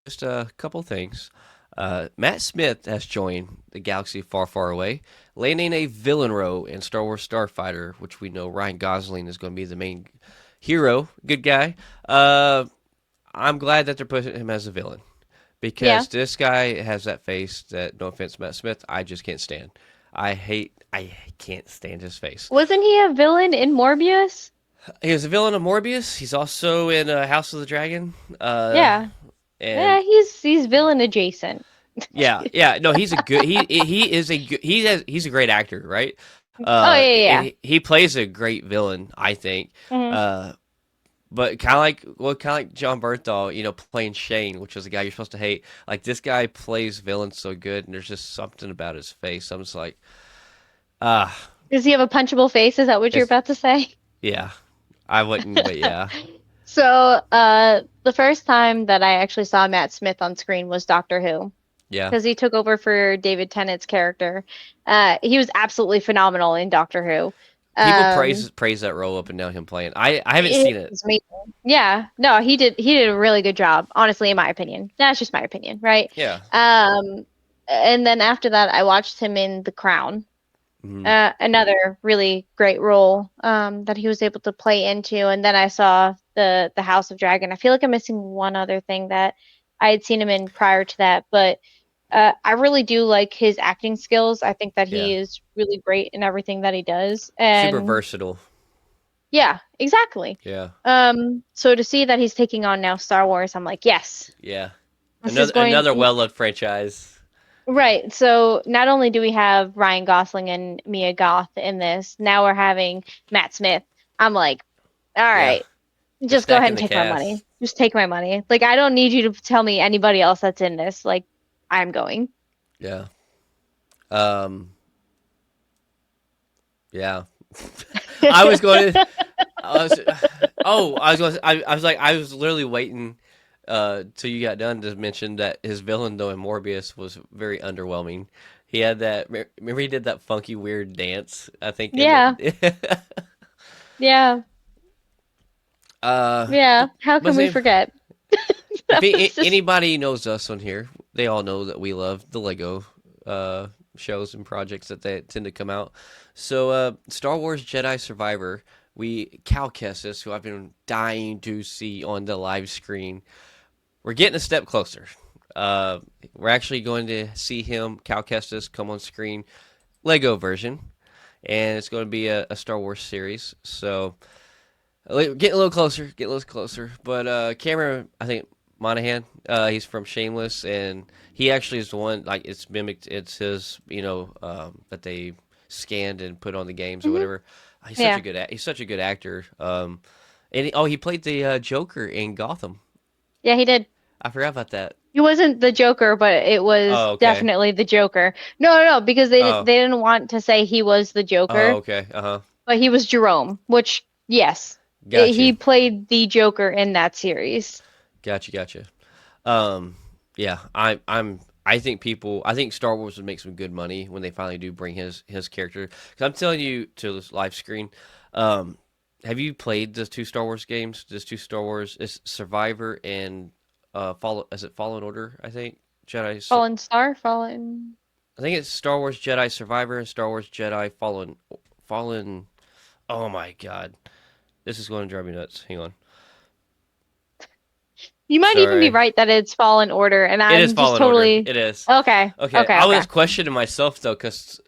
Just a couple things. Matt Smith has joined the galaxy far, far away, landing a villain role in Star Wars Starfighter, which we know Ryan Gosling is going to be the main hero, good guy. I'm glad that they're putting him as a villain Yeah. because this guy has that face that, no offense, Matt Smith, I just can't stand. I can't stand his face. Wasn't he a villain in Morbius? He was a villain of Morbius. He's also in House of the Dragon. Yeah. And Yeah, he's villain adjacent. yeah. No, he's a good. He is a good. He's a great actor, right? Oh yeah, And yeah. he plays a great villain, I think. Hmm. Uh, but kind of like John Bernthal, playing Shane, which was the guy you're supposed to hate. Like this guy plays villains so good, and there's just something about his face. I'm just like, ah, Does he have a punchable face? Is that what you're it's about to say? yeah. I wouldn't, but yeah, So, the first time that I actually saw Matt Smith on screen was Doctor Who, yeah. because he took over for David Tennant's character. He was absolutely phenomenal in Doctor Who. People Um, praise that role up and down him playing. I haven't it seen it. was amazing. Yeah, no, he did a really good job, honestly, in my opinion. That's just my opinion, right? Yeah. And then after that, I watched him in The Crown. Mhm. Another really great role that he was able to play into. And then I saw the House of Dragon. I feel like I'm missing one other thing that I had seen him in prior to that, but I really do like his acting skills. I think that Yeah. he is really great in everything that he does. Super And versatile. yeah, exactly. Yeah. So to see that he's taking on now Star Wars, I'm like, yes, Yeah. this is going to Another be well loved franchise. Right. So not only do we have Ryan Gosling and Mia Goth in this, now we're having Matt Smith. I'm like, all Yeah, right, they're just go ahead stacking and the take my money. cast. Just take my money. Like, I don't need you to tell me anybody else that's in this. Like, I'm going. Yeah. Um. Yeah. I was going to. I was. Oh, I was going. I was like. I was literally waiting. Till you got done to mention that his villain though in Morbius was very underwhelming. He had that. Remember he did that funky weird dance. I think in Yeah. the. Yeah. uh. Yeah. How can What's we his name? forget? If That was just anybody knows us on here, they all know that we love the Lego uh, shows and projects that they tend to come out. So, Star Wars Jedi Survivor, Cal Kestis, who I've been dying to see on the live screen, we're getting a step closer. Uh, we're actually going to see him, Cal Kestis, come on screen, Lego version, and it's going to be a Star Wars series. So, getting a little closer, getting a little closer. But Cameron, I think Monaghan, he's from Shameless, and he actually is the one. Like it's mimicked. It's his, that they scanned and put on the games or hmm whatever. Yeah. He's such a good actor. And he played the Joker in Gotham. Yeah, he did. I forgot about that. He wasn't the Joker, but it was Oh, okay. definitely the Joker. No, no, no, because Oh, they didn't want to say he was the oh, Joker, okay. Uh huh. but he was Jerome, which yes, Got you. he played the Joker in that series. Gotcha. Um, yeah, I think Star Wars would make some good money when they finally do bring his character. Because I'm telling you to this live screen, um, have you played the two Star Wars games? There's two Star Wars. It's Survivor and Fallen Order? I think Fallen Star, Fallen. I think it's Star Wars Jedi Survivor and Star Wars Jedi Fallen. Oh my God, this is going to drive me nuts. Hang on, You might even be sorry. right that it's Fallen Order, and It is I'm just Fallen Order. totally It is. okay, Okay, okay, I okay. was questioning myself though because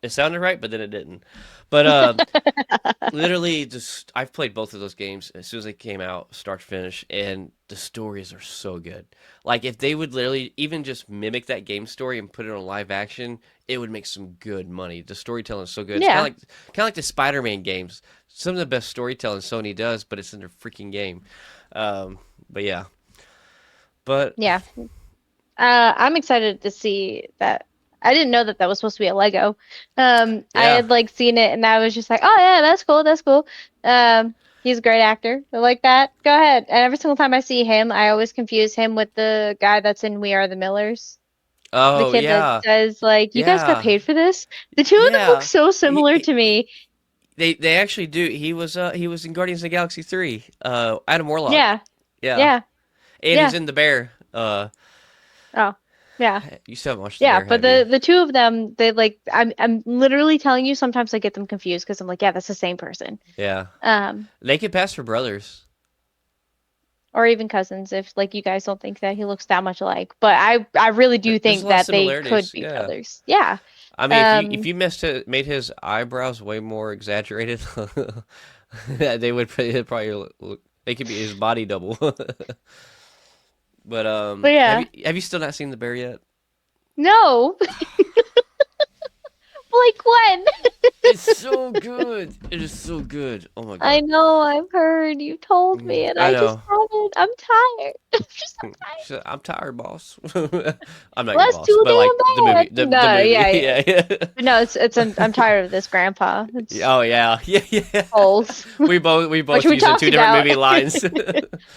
it sounded right, but then it didn't. But literally, just I've played both of those games as soon as they came out, start to finish, and the stories are so good. Like if they would literally even just mimic that game story and put it on live action, it would make some good money. The storytelling is so good. It's Yeah, kind of like the SpiderMan games. Some of the best storytelling Sony does, but it's in their freaking game. But yeah, but yeah. I'm excited to see that. I didn't know that that was supposed to be a Lego. I yeah. had like seen it, and I was just like, oh yeah, that's cool, that's cool. He's a great actor. I like that. Go ahead. And every single time I see him, I always confuse him with the guy that's in We Are the Millers. The Oh kid that yeah, says like, "You guys got yeah, paid for this." The two of them look yeah. so similar He, to me. they actually do. He was in Guardians of the Galaxy 3. Adam Warlock. Yeah, Yeah, yeah, and he's yeah. in the Bear. Oh, yeah, You still haven't watched the yeah. Bear, But have you? the two of them, they like. I'm literally telling you. Sometimes I get them confused because I'm like, yeah, that's the same person. Yeah, Um, they could pass for brothers. or even cousins if like you guys don't think that he looks that much alike. But I really do There's a think lot of that they could similarities. be Yeah, brothers. Yeah. I mean, if Um, you made his eyebrows way more exaggerated, they would probably they could be his body double. But but yeah. have you still not seen the Bear yet? No. Like when? It's so good. It is so good. Oh my I God. know, I've heard you told me and I I just know. haven't. I'm tired. I'm tired. I'm tired, boss. I'm not Well, your that's boss, too but like damn bad. the No, movie, yeah, yeah. yeah, yeah. But no, I'm tired of this grandpa. It's Oh yeah, yeah. holes. We Which both we using talked two different about. movie lines.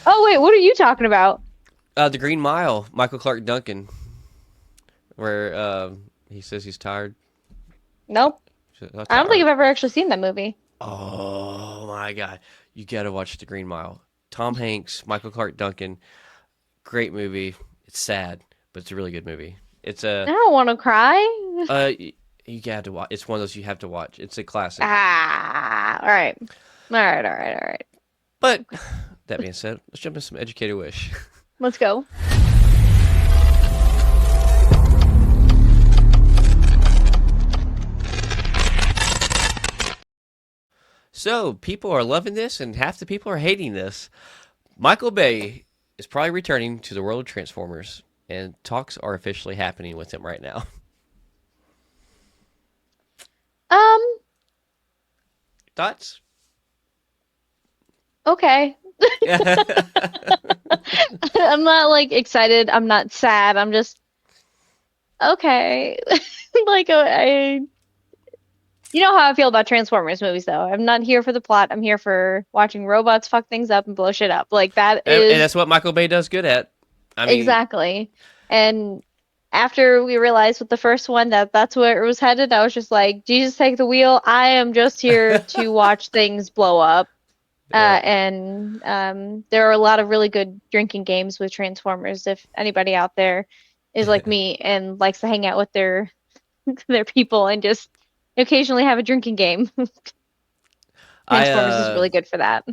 Oh wait, what are you talking about? The Green Mile, Michael Clark Duncan, where he says he's tired. Nope. I'm I don't think tired. I've ever actually seen that movie. Oh my God, you gotta watch The Green Mile. Tom Hanks, Michael Clark Duncan, great movie. It's sad, but it's a really good movie. It's I a don't want to cry. you got to watch. It's one of those you have to watch. It's a classic. Ah, all right. All right, all right, all right. But that being said, let's jump into some educated wish. Let's go. So people are loving this, and half the people are hating this. Michael Bay is probably returning to the world of Transformers. and talks are officially happening with him right now. Um, Thoughts? okay. Yeah. I'm not like excited. I'm not sad. I'm just okay. Like you know how I feel about Transformers movies, though. I'm not here for the plot. I'm here for watching robots fuck things up and blow shit up. Like that And is that's what Michael Bay does good at. I mean, exactly. And after we realized with the first one that that's where it was headed, I was just like, Jesus, take the wheel. I am just here to watch things blow up. yeah. And there are a lot of really good drinking games with Transformers. If anybody out there is like me and likes to hang out with their people and just occasionally have a drinking game, I Transformers is really good for that.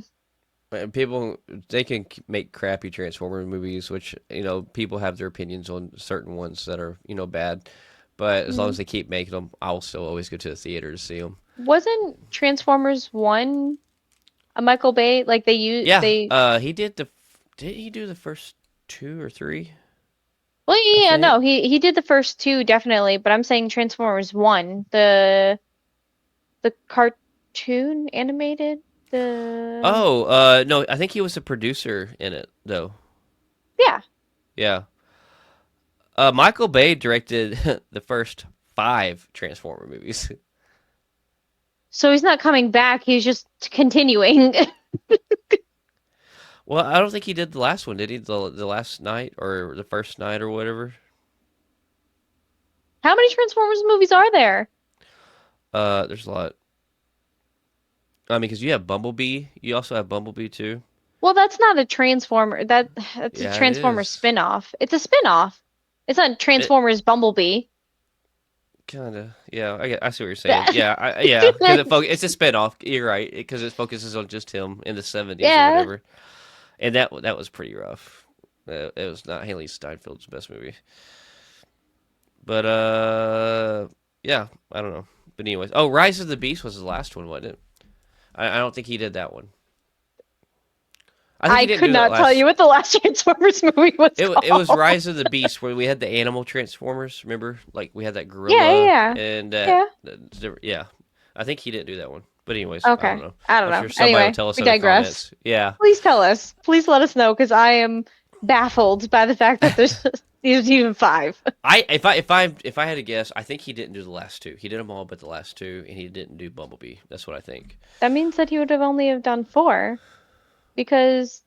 people they can make crappy Transformer movies, which people have their opinions on certain ones that are bad, but as long Mm. as they keep making them, I'll still always go to the theater to see them. Wasn't Transformers 1 a Michael Bay? Like Yeah, they he did he do the first two or three? well I yeah, think. no, he did the first two definitely, but I'm saying Transformers 1, the cartoon animated, the Oh, no, I think he was a producer in it though. yeah. Yeah. Michael Bay directed the first five Transformer movies. So he's not coming back, he's just continuing. Well, I don't think he did the last one, did he? The last night or the first night or whatever. How many Transformers movies are there? There's a lot. I mean, because you have Bumblebee. You also have Bumblebee too. Well, that's not a Transformer. That's a Yeah, it Transformers is. spin-off. It's a spin-off. It's not It Transformers Bumblebee. kind of. Yeah, I see what you're saying. That, Yeah, because it's a spinoff. You're right, because it focuses on just him in the '70s or yeah. whatever. And that was pretty rough. It was not Haley Steinfeld's best movie. But yeah, I don't know. But anyways, oh, Rise of the Beast was the last one, wasn't it? I don't think he did that one. I think he I didn't could do that not tell last. you what the last Transformers movie was It was called. Rise of the Beast where we had the animal Transformers. Remember, like we had that Yeah, gorilla yeah, and yeah. yeah. I think he didn't do that one. But anyways, I don't Okay. know. I don't I'm know. sure somebody will Anyway, tell us we in the digress. comments. Yeah, Please tell us. Please let us know because I am baffled by the fact that there's even five. if I had to guess, I think he didn't do the last two. He did them all, but the last two, and he didn't do Bumblebee. That's what I think. That means that he would have only have done four because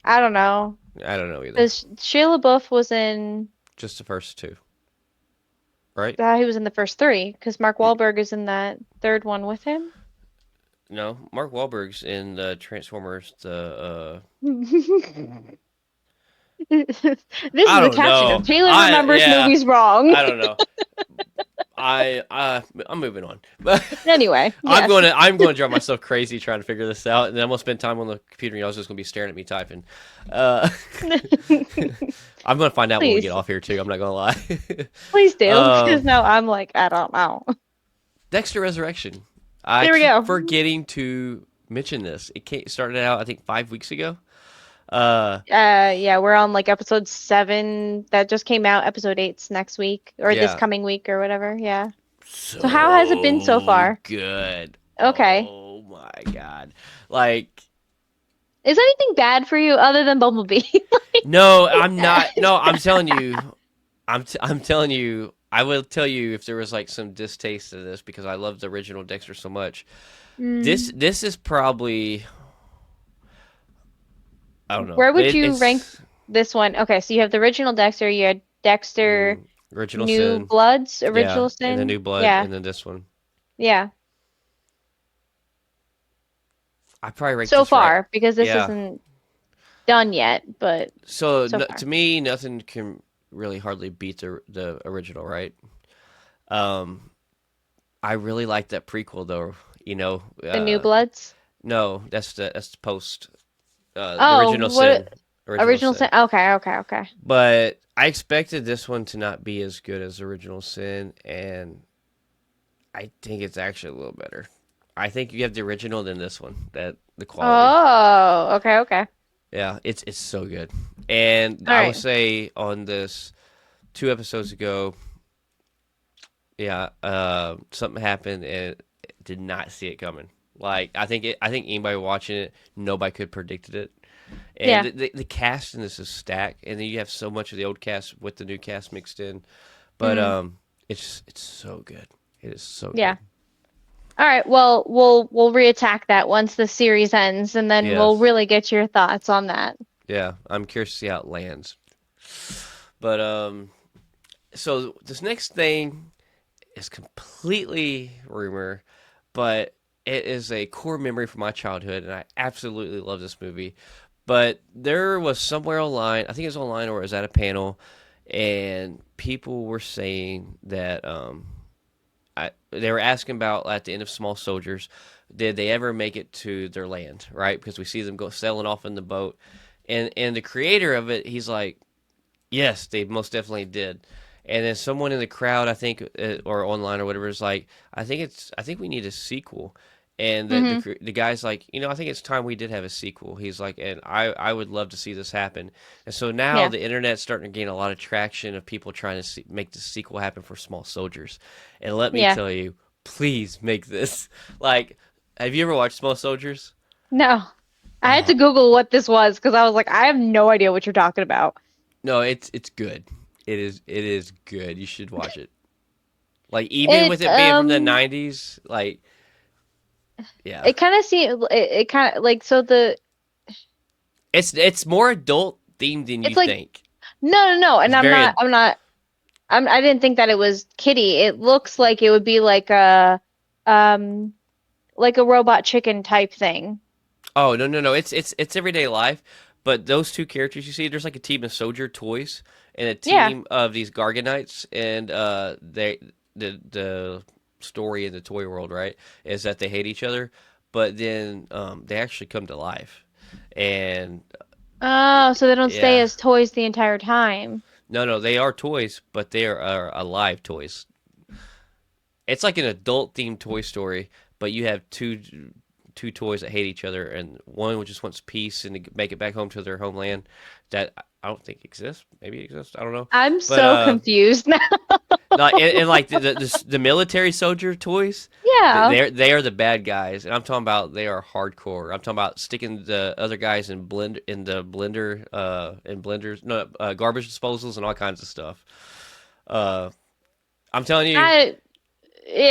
I don't know. I don't know either. Because Shia LaBeouf was in Just the first two, right? he was in the first three because Mark Wahlberg is in that third one with him. No, Mark Wahlberg's in the Transformers. This I is the don't caption of know. Taylor remembers movies wrong. I don't know. I'm moving on. But Anyway, yes. I'm going to drive myself crazy trying to figure this out, and then I'm gonna spend time on the computer, and y'all just gonna be staring at me typing. Uh, I'm gonna find out when we get Please, off here too. I'm not gonna lie. please do because um, now I'm like I don't know. Dexter Resurrection. I There we keep go. forgetting to mention this. Started out I think 5 weeks ago. Uh, Yeah, we're on like episode 7 that just came out. Episode 8's next week or this yeah, coming week or whatever. Yeah. So how has it been so so far? good. Okay. Oh my god! Like, Is anything bad for you other than Bumblebee? no, I'm not. No, I'm telling you. I'm telling you. I will tell you if there was like some distaste to this because I love the original Dexter so much. This Mm. this is probably I don't know. Where would you rank It's this one? Okay, so you have the original Dexter, you had Dexter Original New Sin, Bloods, yeah, Original and then Sin. New Blood, Yeah, and then this one. yeah. I probably rank So this right. far, because this Yeah. isn't done yet, but So so to far. me, nothing can really hardly beat the original, right? Um, I really like that prequel though. You know, The New Bloods. no, that's the post, the Oh, original sin, what original original sin. Sin? Okay, okay, okay. But I expected this one to not be as good as original sin, and I think it's actually a little better. I think you have the original than this one. That the quality. Oh, okay, okay. Yeah, it's so good. And All I would right. say on this 2 episodes ago, yeah, something happened and did not see it coming. Like I think anybody watching it, nobody could predicted it. And Yeah. the cast in this is stacked, and then you have so much of the old cast with the new cast mixed in. But Hmm. it's so good. It is so Yeah. good. All right. Well, we'll reattack that once the series ends, and then we'll Yes, really get your thoughts on that. yeah. I'm curious to see how it lands. But so this next thing is completely rumor, but it is a core memory from my childhood, and I absolutely love this movie. But there was somewhere online, I think it was online or it was at a panel, and people were saying that they were asking about at the end of Small Soldiers, did they ever make it to their land, right? Because we see them go sailing off in the boat, and the creator of it, he's like, yes, they most definitely did. And then someone in the crowd, I think, or online or whatever, is like, I think we need a sequel. And Hmm. the guy's like, I think it's time we did have a sequel. He's like, and I would love to see this happen. And so now Yeah. the internet's starting to gain a lot of traction of people trying to make the sequel happen for Small Soldiers. And let me Yeah. tell you, please make this. Like, have you ever watched Small Soldiers? No. I had to Oh, Google what this was because I was like, I have no idea what you're talking about. no, it's good. It is good. You should watch it. Like even It with it being from the '90s, like yeah, it kind of seems it kind of like so the it's more adult themed than you it's like think. no, and It's very I didn't think that it was kitty. It looks like it would be um like a robot chicken type thing. oh no, it's everyday life. But those two characters you see, there's like a team of soldier toys and a Yeah. team of these Gargonites, and the story in the toy world, right, is that they hate each other, but then they actually come to life, and Oh, so they don't stay yeah, as toys the entire time. no, they are toys, but they are alive toys. It's like an adult themed Toy Story, but you have two toys that hate each other, and one just wants peace and to make it back home to their homeland. That I don't think exists. Maybe it exists. I don't know. I'm But so confused now. like and like the military soldier toys, Yeah. they are the bad guys, and I'm talking about they are hardcore. I'm talking about sticking the other guys in the blender in blenders, no garbage disposals and all kinds of stuff. Uh, I'm telling you. I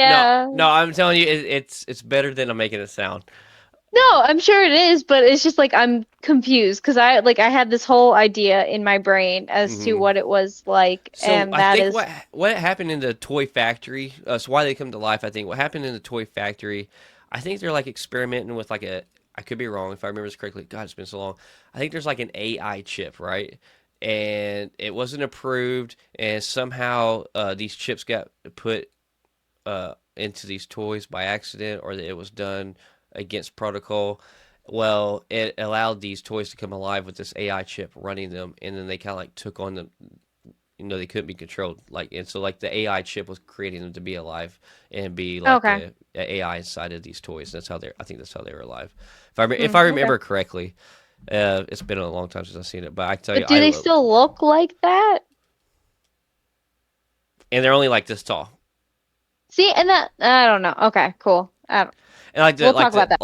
No, yeah. no, I'm telling you, it's better than I'm making it sound. No, I'm sure it is, but it's just like I'm confused because I had this whole idea in my brain as to Hmm. what it was like, So and I that think is what happened in the toy factory. So why they come to life? I think what happened in the toy factory. I think they're like experimenting with like a. I could be wrong if I remember this correctly. God, it's been so long. I think there's like an AI chip, right? And it wasn't approved, and somehow these chips got put into these toys by accident, or that it was done against protocol. Well, it allowed these toys to come alive with this AI chip running them, and then they kind of like took on them. They couldn't be controlled. Like, and so like the AI chip was creating them to be alive and be like okay. the AI inside of these toys. That's how they're. I think that's how they were alive. If Hmm, I okay. remember correctly, it's been a long time since I've seen it, but I tell you, But do they still look like that? and they're only like this tall. See, and that I don't know. Okay, cool. I don't, And like we'll talk about that.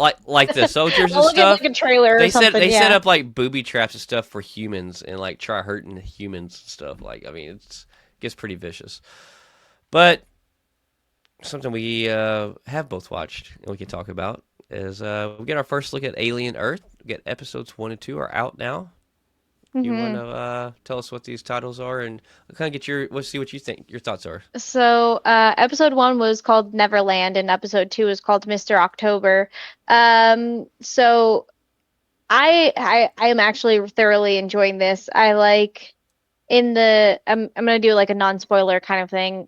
the soldiers and I'll look at like stuff, a trailer or something. they set Yeah. up like booby traps and stuff for humans and like try hurting humans and stuff. Like I mean, it gets pretty vicious. But something we have both watched and we can talk about is we get our first look at Alien Earth. We get episodes 1 and 2 are out now. You want Hmm. to tell us what these titles are and kind of get let's see what you think your thoughts are. So, episode one was called Neverland, and episode two is called Mr. October. So I am actually thoroughly enjoying this. I like in the I'm gonna do like a non-spoiler kind of thing.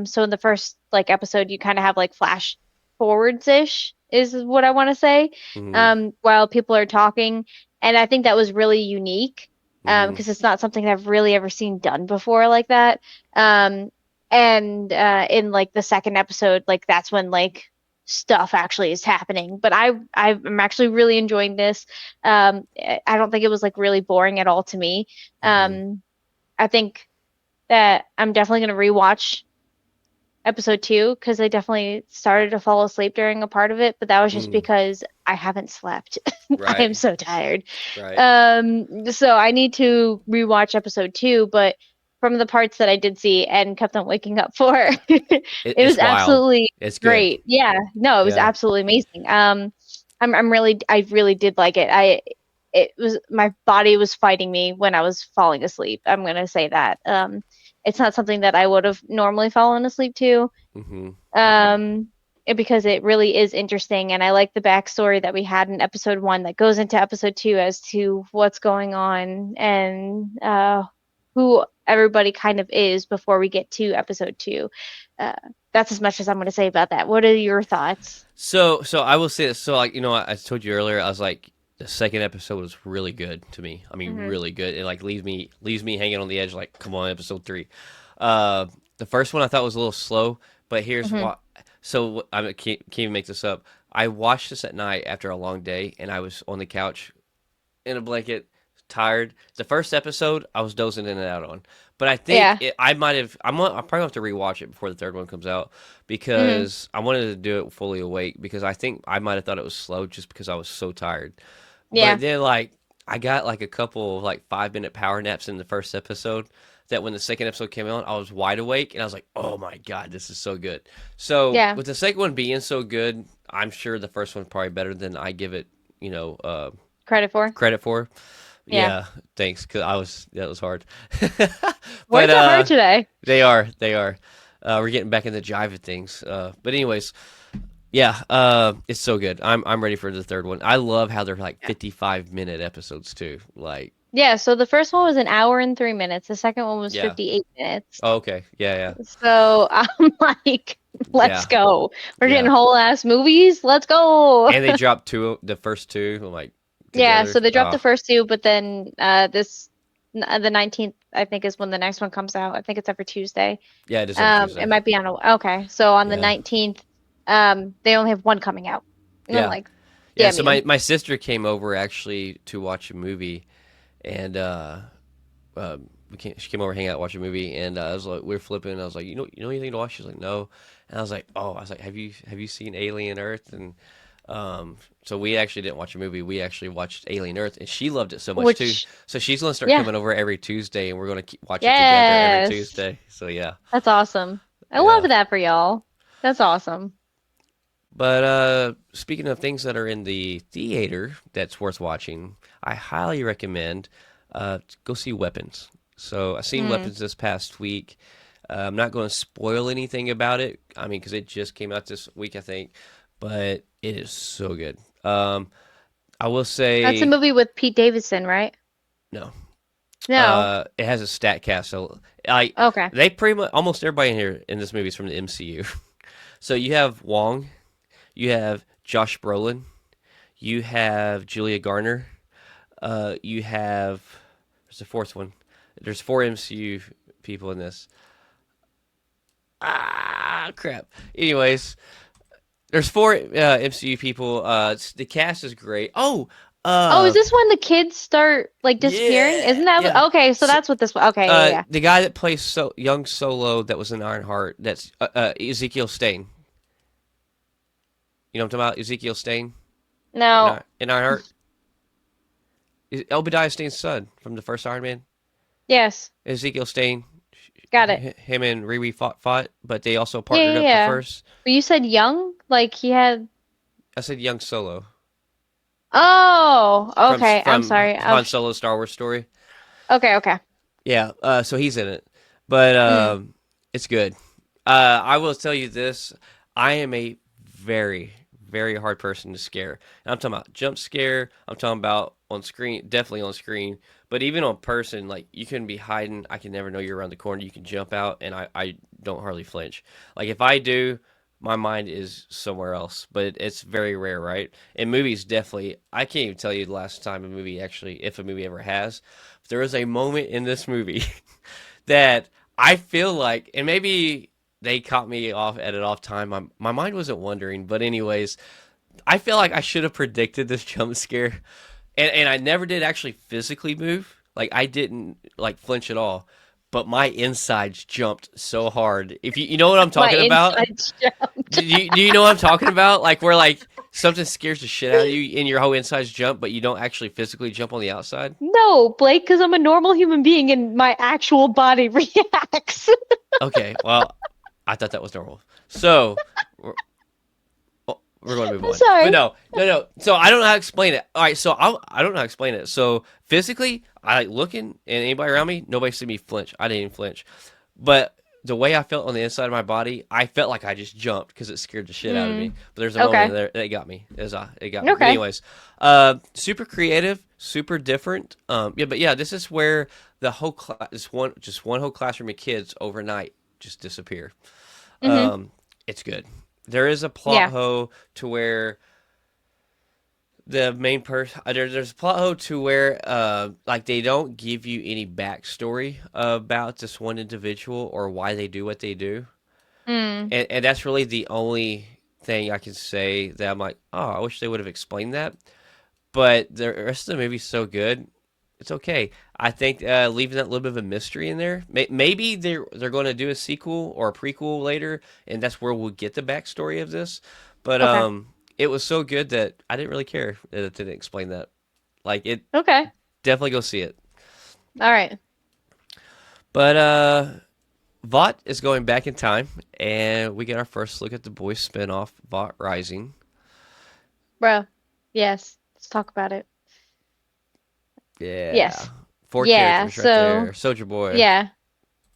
So in the first like episode, you kind of have like flash forwards ish is what I want to say. Mm-hmm. While people are talking, and I think that was really unique. Mm-hmm. Because it's not something that I've really ever seen done before like that. Um, and in like the second episode, like that's when like stuff actually is happening. But I'm actually really enjoying this. I don't think it was like really boring at all to me. Hmm. I think that I'm definitely going to rewatch episode 2 because I definitely started to fall asleep during a part of it, but that was just Mm, because I haven't slept. I right. am so tired. Right. So I need to rewatch episode 2, but from the parts that I did see and kept on waking up for, it was It's wild. absolutely It's good. great. Yeah, no, it was Yeah. absolutely amazing. I really did like it. It was my body was fighting me when I was falling asleep. I'm gonna say that. It's not something that I would have normally fallen asleep to. Hmm. Um, because it really is interesting, and I like the backstory that we had in episode 1 that goes into episode 2 as to what's going on and who everybody kind of is before we get to episode 2. Uh, that's as much as I'm going to say about that. What are your thoughts? So I will say this. So like I told you earlier, I was like the second episode was really good to me. I mean, Hmm. really good. It like leaves me hanging on the edge. Like, come on, episode 3. The first one I thought was a little slow, but here's Hmm. why. So I can't even make this up. I watched this at night after a long day, and I was on the couch in a blanket, tired. The first episode, I was dozing in and out on, but I think Yeah. I might have. I probably have to rewatch it before the third one comes out Hmm. because I wanted to do it fully awake because I think I might have thought it was slow just because I was so tired. But Yeah. then like I got like a couple of like 5 minute power naps in the first episode. That when the second episode came out, I was wide awake and I was like, "Oh my god, this is so good!" So Yeah. with the second one being so good, I'm sure the first one's probably better than I give it, Credit for. credit for. Yeah. Yeah, thanks. Cause that was hard. But Words are hard today. they are. We're getting back in the jive of things. But anyways, yeah, it's so good. I'm ready for the third one. I love how they're like 55-minute episodes too. Like, Yeah, so the first one was an hour and 3 minutes. The second one was yeah. 58 minutes. Oh, okay. Yeah, So I'm like, let's yeah, go. We're getting yeah. whole ass movies. Let's go. And they dropped the first two, like Yeah, together. so they dropped the Ah, first two, but then the 19th I think is when the next one comes out. I think it's every Tuesday. yeah, it is every It Tuesday. might be on a okay. So on the Yeah, 19th, they only have one coming out. And I'm yeah, like, yeah. damn So you. my sister came over actually to watch a movie, and she came over, hang out, watch a movie, and I was like, we are flipping. And I was like, you know anything to watch? She's like, no. And I was like, oh, I was like, have you seen Alien Earth? And so we actually didn't watch a movie. We actually watched Alien Earth, and she loved it so much too. Which So she's gonna start yeah. coming over every Tuesday, and we're gonna watch it together every Yes. Tuesday. So yeah, That's awesome. I love yeah. that for y'all. That's awesome. But speaking of things that are in the theater that's worth watching, I highly recommend go see Weapons. So I seen Mm. Weapons this past week. I'm not going to spoil anything about it. I mean, because it just came out this week, I think. But it is so good. I will That's a say movie with Pete Davidson, right? no. No. It has a stat cast, so I Okay. they pretty much almost everybody in here in this movie is from the MCU. So you have Wong, you have Josh Brolin, you have Julia Garner, you have there's a fourth one. There's 4 MCU people in this. Ah, crap. Anyways, there's 4 MCU people. The cast is great. Oh, Oh, is this when the kids start like disappearing? yeah, Isn't that yeah. okay, so So, that's what this was. Okay, yeah, the guy that plays young Solo that was in Ironheart, that's Ezekiel Stain. You know what I'm talking about? Ezekiel Stain yeah. No. In Ironheart. Obadiah Stane's son from the first Iron Man. Yes. Ezekiel Stain. Got it. Him and Riri fought, but they also Yeah, partnered yeah, up the yeah. first. But you said young? Like he had I said young Solo Oh, from okay. I'm from sorry. Han Solo's Star Wars story. Okay, okay. Yeah, so he's in it, but Mm. it's good. I will tell you this: I am a very, very hard person to scare. And I'm talking about jump scare. I'm talking about on screen, definitely on screen, but even on person. Like you can be hiding, I can never know you're around the corner. You can jump out, and I don't hardly flinch. Like if I do, my mind is somewhere else. But it's very rare, right? In movies, definitely. I can't even tell you the last time a movie actually, if a movie ever has. There is a moment in this movie that I feel like, and maybe they caught me off at an off time. My mind wasn't wondering, but anyways, I feel like I should have predicted this jump scare, and I never did actually physically move. Like I didn't like flinch at all, but my insides jumped so hard. If you know what I'm My talking about, insides jumped. do you know what I'm talking about? Like where like something scares the shit out of you and your whole insides jump, but you don't actually physically jump on the outside. No, Blake, because I'm a normal human being and my actual body reacts. Okay, well, I thought that was normal. So we're going to move I'm on. But sorry. no. So I don't know how to explain it. All right, so I don't know how to explain it. So physically, I like looking, and anybody around me, nobody see me flinch. I didn't even flinch. But the way I felt on the inside of my body, I felt like I just jumped because it scared the shit out of me. Mm, But there's a moment okay. there that got me. It got me. But Okay. anyways, super creative, super different. Yeah, but yeah, this is where the whole class, just one whole classroom of kids overnight just disappear. Hmm. It's good. There is a plot Yeah. hole to where the main person there's a plot hole to where like they don't give you any backstory about this one individual or why they do what they do, Mm. and that's really the only thing I can say that I'm like, oh, I wish they would have explained that. But the rest of the movie's so good, it's okay. I think leaving that little bit of a mystery in there. Maybe they're going to do a sequel or a prequel later, and that's where we'll get the backstory of this. But Okay. it was so good that I didn't really care that it didn't explain that. Like it, Okay. definitely go see it. All right. But Vought is going back in time, and we get our first look at the boys spinoff, Vought Rising. Bro. Yes. Let's talk about it. Yeah, Yes. four Yeah. characters right So, there. Soldier Boy. yeah.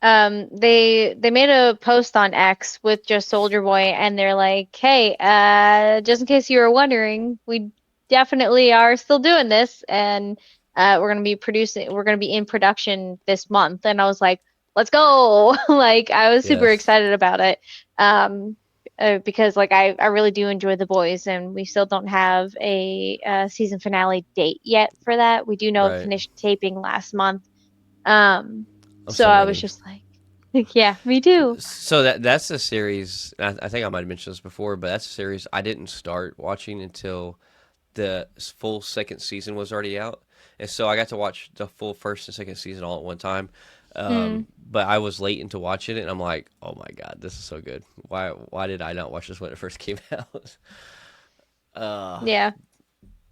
They made a post on X with just Soldier Boy, and they're like, "Hey, just in case you were wondering, we definitely are still doing this, and we're gonna be in production this month." And I was like, "Let's go!" Like, I was super Yes. excited about it, um, because like I really do enjoy The Boys, and we still don't have a season finale date yet for that. We do know it Right. finished taping last month. Um, I'm so so I was ready. just like, yeah, me too. So that's a series. I think I might have mentioned this before, but that's a series I didn't start watching until the full second season was already out, and so I got to watch the full first and second season all at one time. Mm, But I was late into watching it, and I'm like, oh my god, this is so good. Why did I not watch this when it first came out? uh, yeah.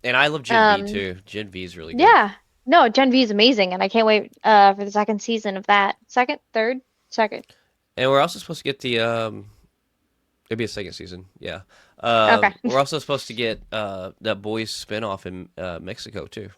and I love Gen V Um, too. Gen V is really good. yeah. No, Gen V is amazing, and I can't wait for the second season of that. Second, third, second. And we're also supposed to get the maybe a second season. Yeah. Okay. We're also supposed to get that boys spinoff in Mexico too.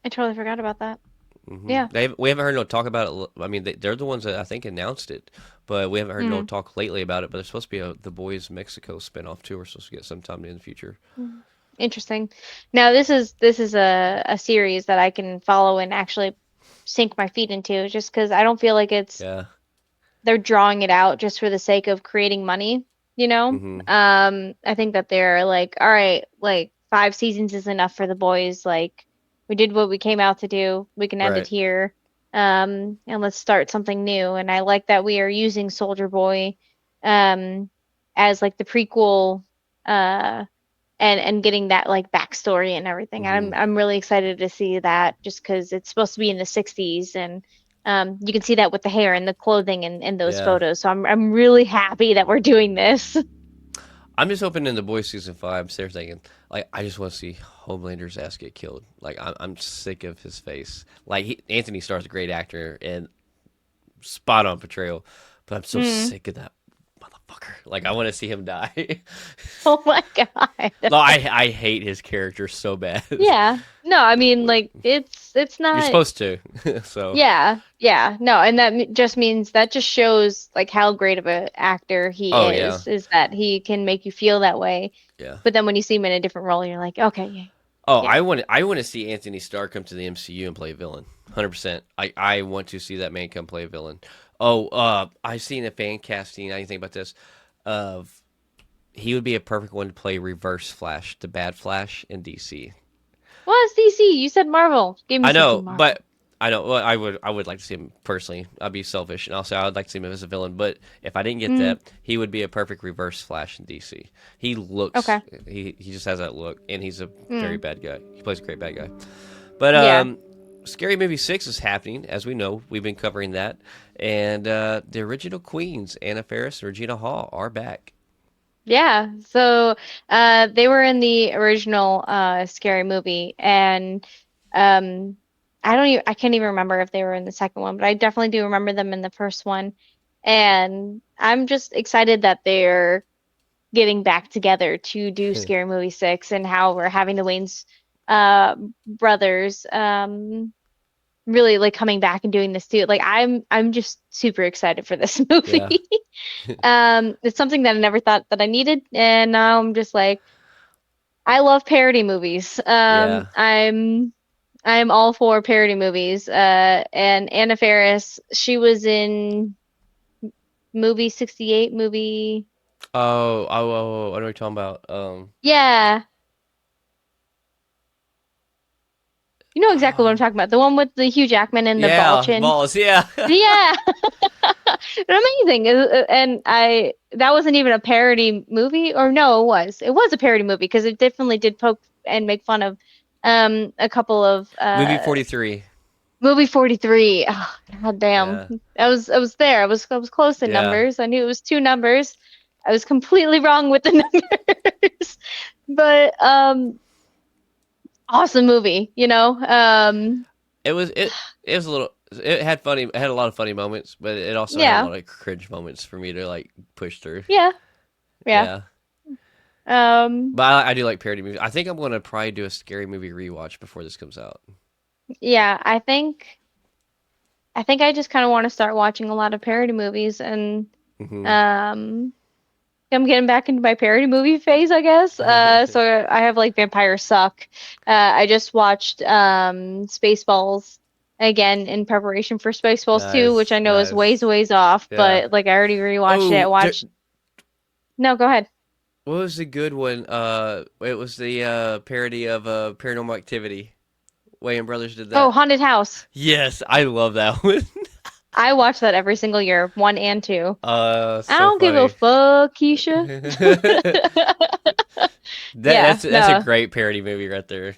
I totally forgot about that. Hmm. Yeah. We haven't heard no talk about it. I mean, they're the ones that I think announced it, but we haven't heard no Mm, talk lately about it. But there's supposed to be the boys Mexico spinoff too. We're supposed to get sometime in the future. mm. Interesting. Now this is a series that I can follow and actually sink my feet into, just because I don't feel like it's Yeah. they're drawing it out just for the sake of creating money, you know? Hmm. I think that they're like, all right, like 5 seasons is enough for the boys. Like we did what we came out to do. We can end it Right. here. And let's start something new. And I like that we are using Soldier Boy um as like the prequel uh and getting that like backstory and everything. Hmm. I'm really excited to see that just because it's supposed to be in the 60s and you can see that with the hair and the clothing and those Yeah. photos. So I'm really happy that we're doing this. I'm just hoping in the boys season 5. I'm there thinking like I just want to see Homelander's ass get killed. Like I'm sick of his face. Like Anthony Starr's a great actor and spot on portrayal, but I'm so Mm. sick of that motherfucker. Like I want to see him die. Oh my God. No, I hate his character so bad. Yeah. No, I mean like it's You're not. supposed to, so Yeah. Yeah. No, and that just means that just shows like how great of an actor he oh yeah, is that he can make you feel that way. yeah. But then when you see him in a different role, you're like, okay, yeah, Oh, yeah. I want to see Anthony Starr come to the MCU and play a villain. 100%. I want to see that man come play a villain. Oh, I've seen a fan casting. I didn't think about this. Of he would be a perfect one to play Reverse Flash, the bad Flash in DC. Well, it's DC. You said Marvel. Give me I something know, Marvel. but I know. Well, I would like to see him personally. I'd be selfish, and also I would like to see him as a villain. But if I didn't get Mm, that, he would be a perfect reverse Flash in DC. He looks. okay. He just has that look, and he's a very Mm, bad guy. He plays a great bad guy. But yeah. Scary Movie 6 is happening, as we know. We've been covering that. And the original queens, Anna Faris and Regina Hall, are back. Yeah. So they were in the original Scary Movie, and um I can't even remember if they were in the second one, but I definitely do remember them in the first one. And I'm just excited that they're getting back together to do Scary Movie 6, and how we're having the Wayne's uh brothers really like coming back and doing this too. Like I'm just super excited for this movie. Yeah. It's something that I never thought that I needed, and now I'm just like, I love parody movies. Yeah. I'm all for parody movies. And Anna Faris, she was in movie 68 movie. I know what you're talking about. Yeah, you know exactly what I'm Oh, talking about. The one with the Hugh Jackman and the ball yeah, chin. balls. Yeah. Yeah. Amazing. And I that wasn't even a parody movie, or no, it was. It was a parody movie because it definitely did poke and make fun of a couple of Movie 43. movie 43. Oh, God damn. Yeah. I was there. I was close in Yeah. numbers. I knew it was two numbers. I was completely wrong with the numbers. But awesome movie, you know? It was a little. It had a lot of funny moments, but it also had a Yeah. lot of cringe moments for me to like push through. Yeah. Yeah. Yeah. Um But I do like parody movies. I think I'm gonna probably do a scary movie rewatch before this comes out. yeah, I think I just kind of want to start watching a lot of parody movies, and Hmm. um I'm getting back into my parody movie phase, I guess. So I have like Vampire Suck. I just watched Spaceballs again in preparation for Spaceballs 2, which Nice, I know is nice. ways off, Yeah. but like I already rewatched it. Oh, Watched No, go ahead. what was the good one? It was the parody of Paranormal Activity. Wayans Brothers did Oh, that. Haunted House. Yes, I love that one. I watch that every single year, one and two. I So don't give a funny. fuck, Keisha. Yeah, That's a no. great parody movie right there.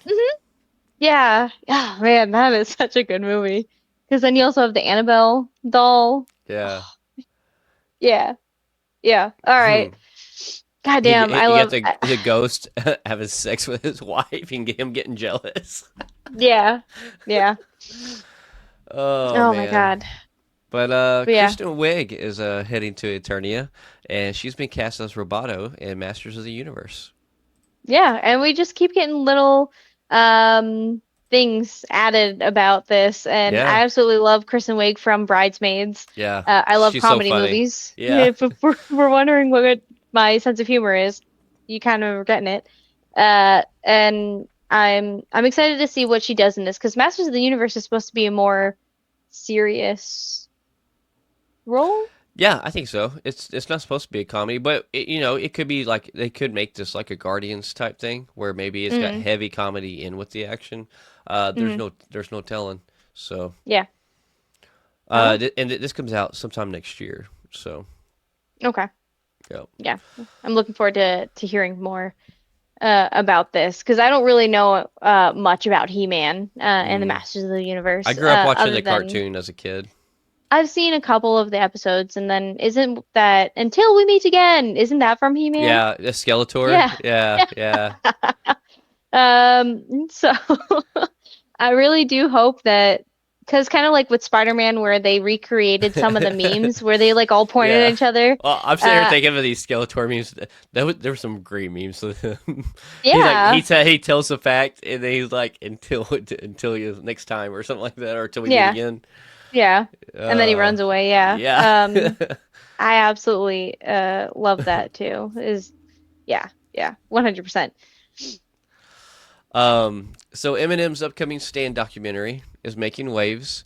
Yeah. Oh man, that is such a good movie. Because then you also have the Annabelle doll. Yeah. Yeah. Yeah. All right. Goddamn, I You got love. the ghost having sex with his wife and get him getting jealous. Yeah. Yeah. Oh Oh my man. God. But But yeah. Kristen Wiig is heading to Eternia, and she's been cast as Roboto in Masters of the Universe. Yeah. And we just keep getting little things added about this. And Yeah, I absolutely love Kristen Wiig from Bridesmaids. yeah, I love she's so comedy funny. movies. Yeah, If we're wondering what my sense of humor is, you kind of are getting it. And I'm excited to see what she does in this, because Masters of the Universe is supposed to be a more serious role. yeah, I think so. It's not supposed to be a comedy, but it could be like they could make this like a Guardians type thing where maybe it's got Mm, heavy comedy in with the action. mm, There's no telling. So, yeah. Oh, this comes out sometime next year. So, okay. yeah. Yeah. I'm looking forward to hearing more about this, because I don't really know much about He-Man and the Mm. Masters of the I Universe, grew up watching other the than cartoon as a kid. I've seen a couple of the episodes, and then isn't that Until We Meet Again? Isn't that from He-Man? Yeah, the Skeletor. Yeah. Yeah, yeah. So I really do hope that, because kind of like with Spider-Man, where they recreated some of the memes where they like all pointed at Yeah. each other. Well, I'm sitting here Uh, thinking of these Skeletor memes. There were some great memes. yeah, He tells a fact and then he's like until you next time or something like that or until we meet yeah, again. yeah. And then he Uh, runs away. Yeah. yeah. I absolutely love that too. Is Yeah, yeah, 100%. So Eminem's upcoming Stand documentary is making waves,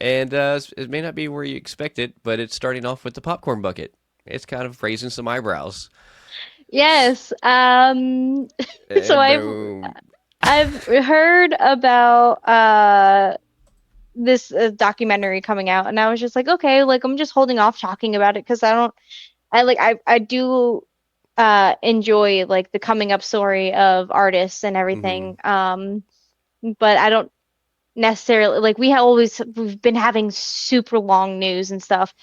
and it may not be where you expect it, but it's starting off with the popcorn bucket. It's kind of raising some eyebrows. Yes. So And I've boom. I've heard about this documentary coming out, and I was just like, okay, like I'm just holding off talking about it because I do enjoy like the coming up story of artists and Hmm. everything. But I don't necessarily like we've been having super long news and stuff.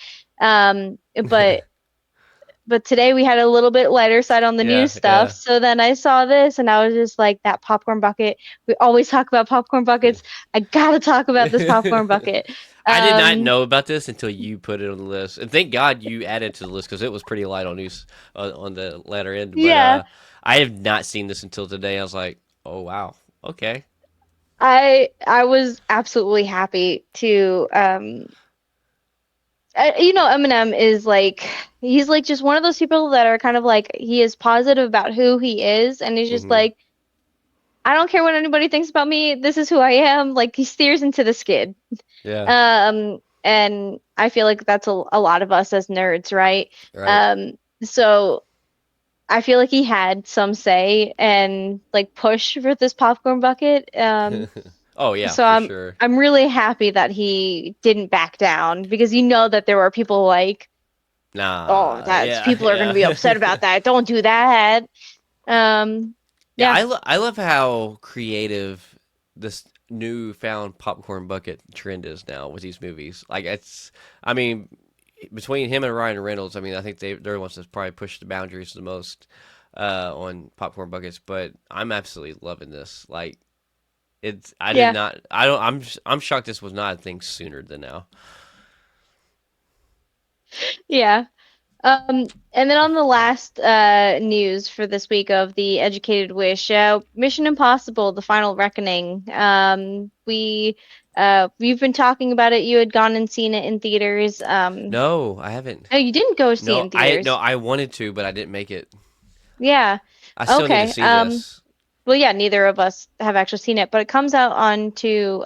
But today we had a little bit lighter side on the Yeah, news stuff. yeah. So then I saw this and I was just like, that popcorn bucket. We always talk about popcorn buckets. I gotta talk about this popcorn bucket. I did not Um, know about this until you put it on the list, and thank God you added it to the list because it was pretty light on news on the latter end. But yeah, I have not seen this until today. I was like, oh wow, okay. I was absolutely happy to Eminem is like he's like just one of those people that are kind of like he is positive about who he is and he's just Hmm. like I don't care what anybody thinks about me. This is who I am. Like he steers into the skid. Yeah, And I feel like that's a lot of us as nerds, right? right. So I feel like he had some say and like push for this popcorn bucket. Oh yeah, So for I'm sure. I'm really happy that he didn't back down because you know that there were people like, oh, Nah, that's yeah, people are going to be yeah. upset about that. Don't do that. Um, Yeah, yeah, I love how creative this newfound popcorn bucket trend is now with these movies. Like it's, I mean, between him and Ryan Reynolds, I mean, I think they're the ones that probably push the boundaries the most on popcorn buckets. But I'm absolutely loving this. Like it's, I did yeah, not, I don't, I'm shocked this was not a thing sooner than now. yeah. And then on the last news for this week of the Educated Wish, Mission Impossible: The Final Reckoning. We've been talking about it. You had gone and seen it in theaters. No, I haven't. No, you didn't go see it No, in theaters. I wanted to, but I didn't make it. Yeah. I still need to Okay. see this. Well, yeah, neither of us have actually seen it, but it comes out onto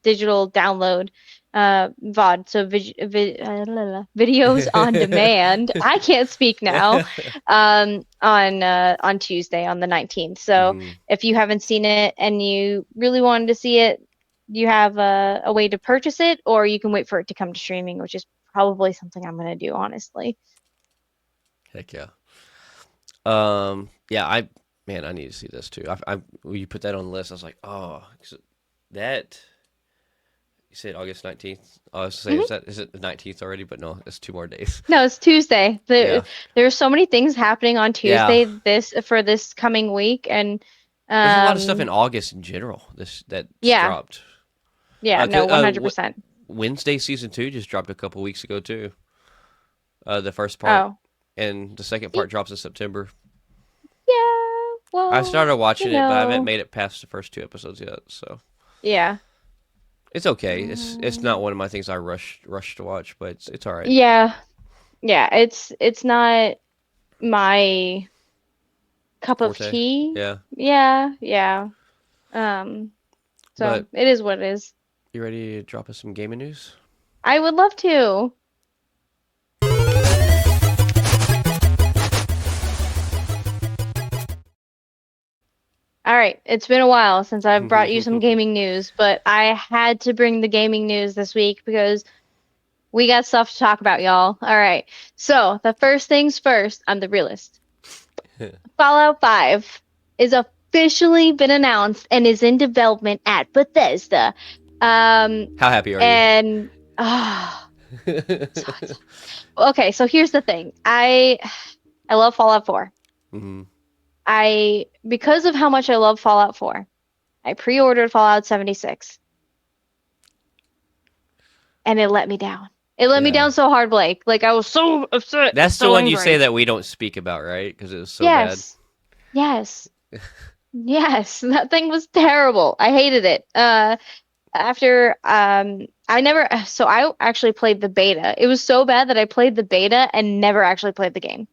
digital download, VOD, so videos on demand. I can't speak now. On Tuesday, on the 19th. So Hmm. if you haven't seen it and you really wanted to see it, you have a way to purchase it, or you can wait for it to come to streaming, which is probably something I'm gonna do, honestly. Heck yeah. Yeah, man, I need to see this too. When you put that on the list, I was like, oh, 'cause that you said August 19th. I was saying, Mhm. is it the 19th already? But no, it's 2 more days. No, it's Tuesday. Yeah, There's so many things happening on yeah. Tuesday for this coming week, and There's a lot of stuff in um, August in general. That's yeah, dropped. yeah, no, 100%. Wednesday season 2 just dropped a couple weeks ago too. The first part Oh, and the second y- part drops in September. yeah. I Well, started watching it, but I haven't made it past the first 2 episodes yet. So yeah, it's okay. It's not um, one of my things I rush to watch, but it's all right. yeah, yeah. It's not my cup of Forte. tea. Yeah. Yeah, yeah. Um, so But it is what it is. you ready to drop us some gaming news? I would love to. All right, it's been a while since I've brought you some gaming news, but I had to bring the gaming news this week because we got stuff to talk about, y'all. All right, so the first things first, I'm the realist. Fallout 5 is officially been announced and is in development at Bethesda. Um, How happy are you? and so okay, so here's the thing. I love Fallout 4. Hmm. I because of how much I love Fallout 4. I pre-ordered Fallout 76 and it let me down. It let me Yeah. down so hard, Blake. Like I was so upset, That's the so one you say angry. that we don't speak about, right? Because it was so bad. Yes. Yes. Yes. That thing was terrible. I hated it. After I never so I actually played the beta. It was so bad that I played the beta and never actually played the game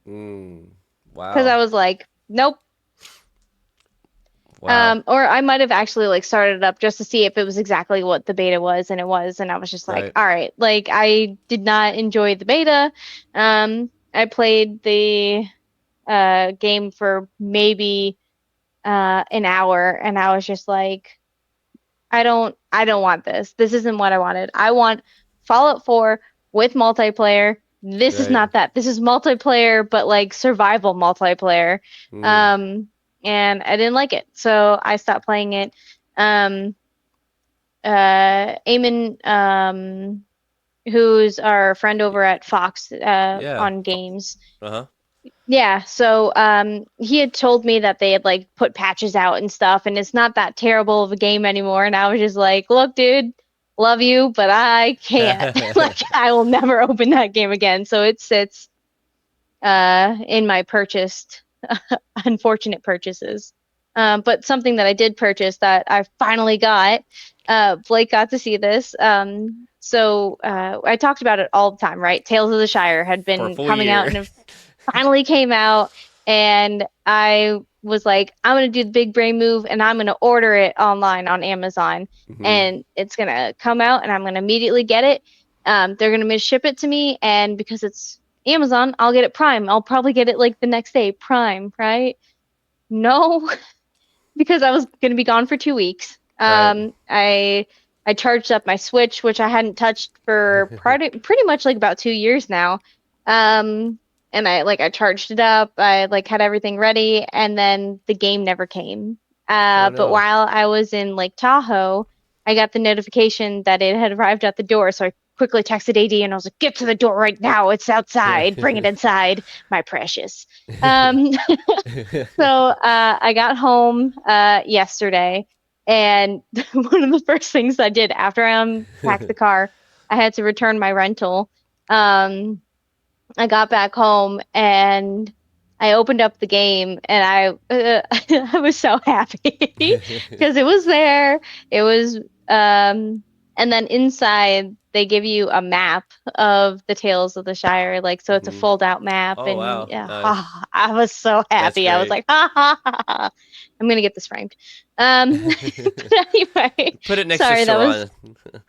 Mm. because I Wow. was like, nope. Wow. Or I might have actually like started it up just to see if it was exactly what the beta was, and it was, and I was just like, Right. all right, like I did not enjoy the beta. I played the game for maybe an hour, and I was just like, I don't want this. This isn't what I wanted. I want Fallout 4 with multiplayer. This is Right. not that. This is multiplayer, but like survival multiplayer. Mm. Um, and I didn't like it, so I stopped playing it. Um, Eamon, who's our friend over at Fox, Yeah. on games. Uh-huh. Yeah, so he had told me that they had like put patches out and stuff, and it's not that terrible of a game anymore. And I was just like, look, dude, love you, but I can't. Like, I will never open that game again. So it sits in my purchased, unfortunate purchases. But something that I did purchase that I finally got, Blake got to see this. So I talked about it all the time, right? Tales of the Shire had For a been full coming out year. and finally came out, and I was like, I'm gonna do the big brain move and I'm gonna order it online on Amazon, Hmm. and it's gonna come out and I'm gonna immediately get it. They're gonna ship it to me, and because it's Amazon, I'll get it Prime. I'll probably get it like the next day, Prime, right? No, because I was gonna be gone for 2 weeks. Right. I charged up my Switch, which I hadn't touched for pretty much like about 2 years now. Um, and I charged it up. I like had everything ready, and then the game never came. Oh But no. while I was in Lake Tahoe, I got the notification that it had arrived at the door. So I quickly texted AD and I was like, "Get to the door right now! It's outside. Bring it inside, my precious." Um, so I got home yesterday, and one of the first things I did after I unpacked the car, I had to return my rental. Um, I got back home and I opened up the game, and I was so happy because it was there. It was and then inside they give you a map of the Tales of the Shire, like so it's a Hmm. fold out map, Oh and wow. yeah, Nice. I was so That's happy. I was great. like, ha ha ha ha. I'm gonna get this framed. But anyway, Put it next to sorry, that was Saran.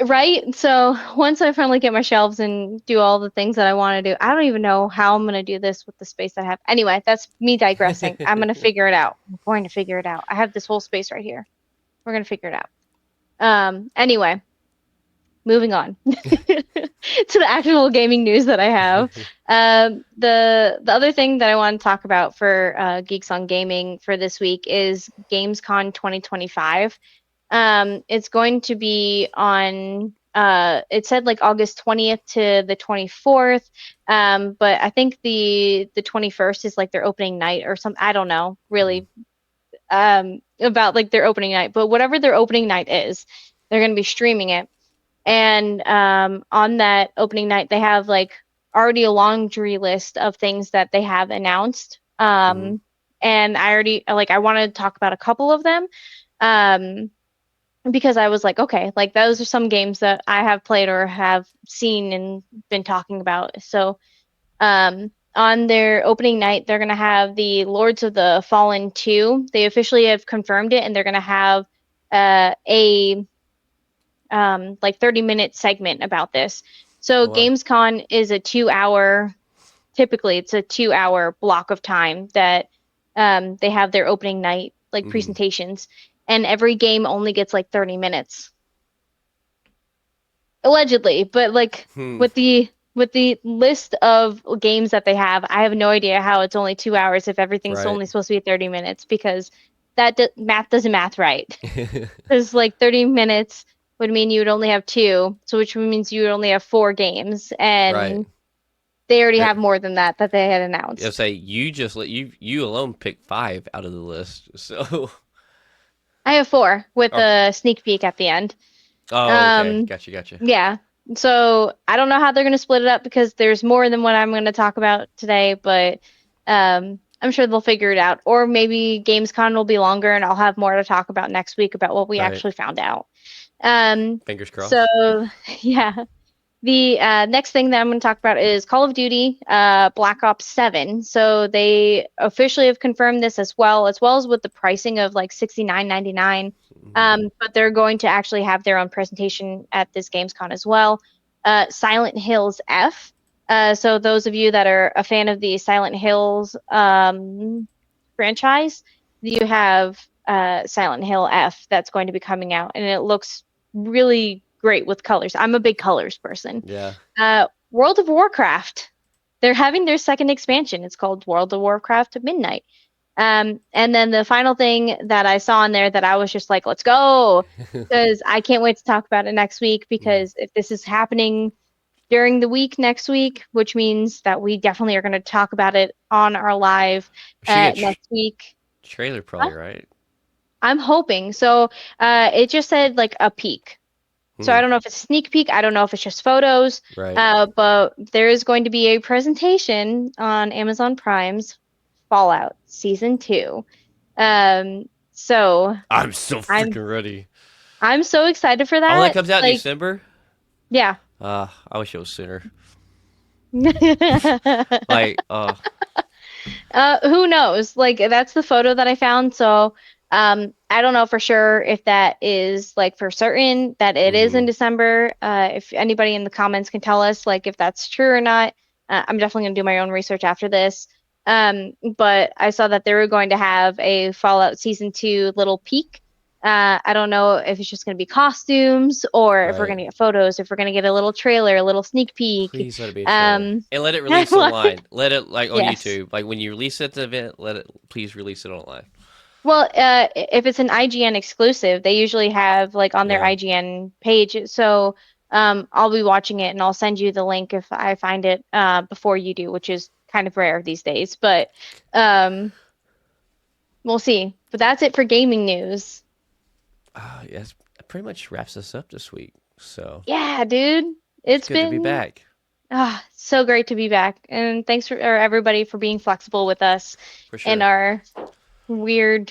right. So once I finally get my shelves and do all the things that I want to do, I don't even know how I'm gonna do this with the space I have. Anyway, that's me digressing. I'm gonna figure it out. I'm going to figure it out. I have this whole space right here. We're gonna figure it out. Anyway, moving on to the actual gaming news that I have. The other thing that I want to talk about for Geeks on Gaming for this week is Gamescom 2025. It's going to be on it said like August 20th to the 24th. But I think the 21st is like their opening night or something. I don't know Mhm. really about like their opening night, but whatever their opening night is, they're going to be streaming it. And on that opening night, they have like already a laundry list of things that they have announced. Mhm. And I already like I want to talk about a couple of them. Um, because I was like, okay, like those are some games that I have played or have seen and been talking about. So, on their opening night, they're gonna have the Lords of the Fallen 2. They officially have confirmed it, and they're gonna have a like 30-minute segment about this. So Oh wow. GamesCon is a 2 hour, typically it's a 2 hour block of time that they have their opening night like Mhm. presentations, and every game only gets like 30 minutes allegedly, but like Hmm. with the list of games that they have, I have no idea how it's only 2 hours if everything's Right. only supposed to be 30 minutes because math doesn't math right. Because like 30 minutes would mean you would only have two, so which means you would only have four games, Right. and they already Uh, have more than that they had I announced. say you just let you alone pick five out of the list. So. I have four with Oh. a sneak peek at the end. Oh. Okay. Um, Gotcha. Gotcha. yeah. So I don't know how they're going to split it up because there's more than what I'm going to talk about today, but I'm sure they'll figure it out. Or maybe Gamescom will be longer and I'll have more to talk about next week about what we Right. actually found out. Um, Fingers so crossed. yeah. The next thing that I'm going to talk about is Call of Duty Black Ops 7. So they officially have confirmed this as well as with the pricing of like 69.99. Mhm. But they're going to actually have their own presentation at this Gamescom as well. Silent Hills F. So those of you that are a fan of the Silent Hills franchise, you have Silent Hill F that's going to be coming out, and it looks really great with colors. I'm a big colors person. Yeah. World of Warcraft, they're having their second expansion. It's called World of Warcraft Midnight. And then the final thing that I saw in there that I was just like, let's go, because I can't wait to talk about it next week. Mm. Because if this is happening during the week next week, which means that we definitely are going to talk about it on our live We should get next week. trailer probably, What? right? I'm hoping. So it just said like a peek. So I Hmm. don't know if it's a sneak peek. I don't know if it's just photos. Right. But there is going to be a presentation on Amazon Prime's Fallout Season 2. So I'm so I'm freaking ready. I'm so excited for Oh, that that. comes out in Like, December? yeah. I wish it was sooner. Like, Who knows? Like that's the photo that I found. So I don't know for sure if that is like for certain that it is hmm in December. If anybody in the comments can tell us like if that's true or not. I'm definitely gonna do my own research after this. But I saw that they were going to have a Fallout Season 2 little peek. I don't know if it's just gonna be costumes or if we're right. gonna get photos, if we're gonna get a little trailer, a little sneak peek. Please let it be a trailer. Um, And let it release online. Let it, like, on yes. YouTube. Like, when you release it at the event, please release it online. Well, if it's an IGN exclusive, they usually have like on their Yeah. IGN page. So I'll be watching it and I'll send you the link if I find it before you do, which is kind of rare these days. But um, we'll see. But that's it for gaming news. Yes, that pretty much wraps us up this week. So, Yeah, dude, it's it's good to be been back. so great to be back. And thanks for or everybody for being flexible with us For and sure. our weird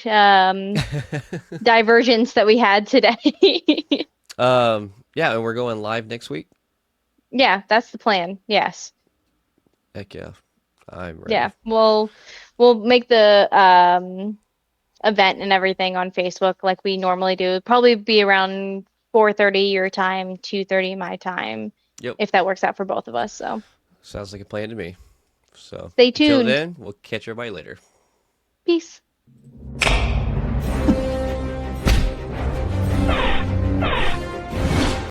divergence that we had today. Yeah, and we're going live next week. Yeah, that's the plan. Yes. Heck yeah. I'm Yeah. ready. We'll make the event and everything on Facebook like we normally do. It'll probably be around 4:30 your time, 2:30 my time, Yep. if that works out for both of us. So Sounds like a plan to me. So, stay until tuned. then, we'll catch everybody later. Peace.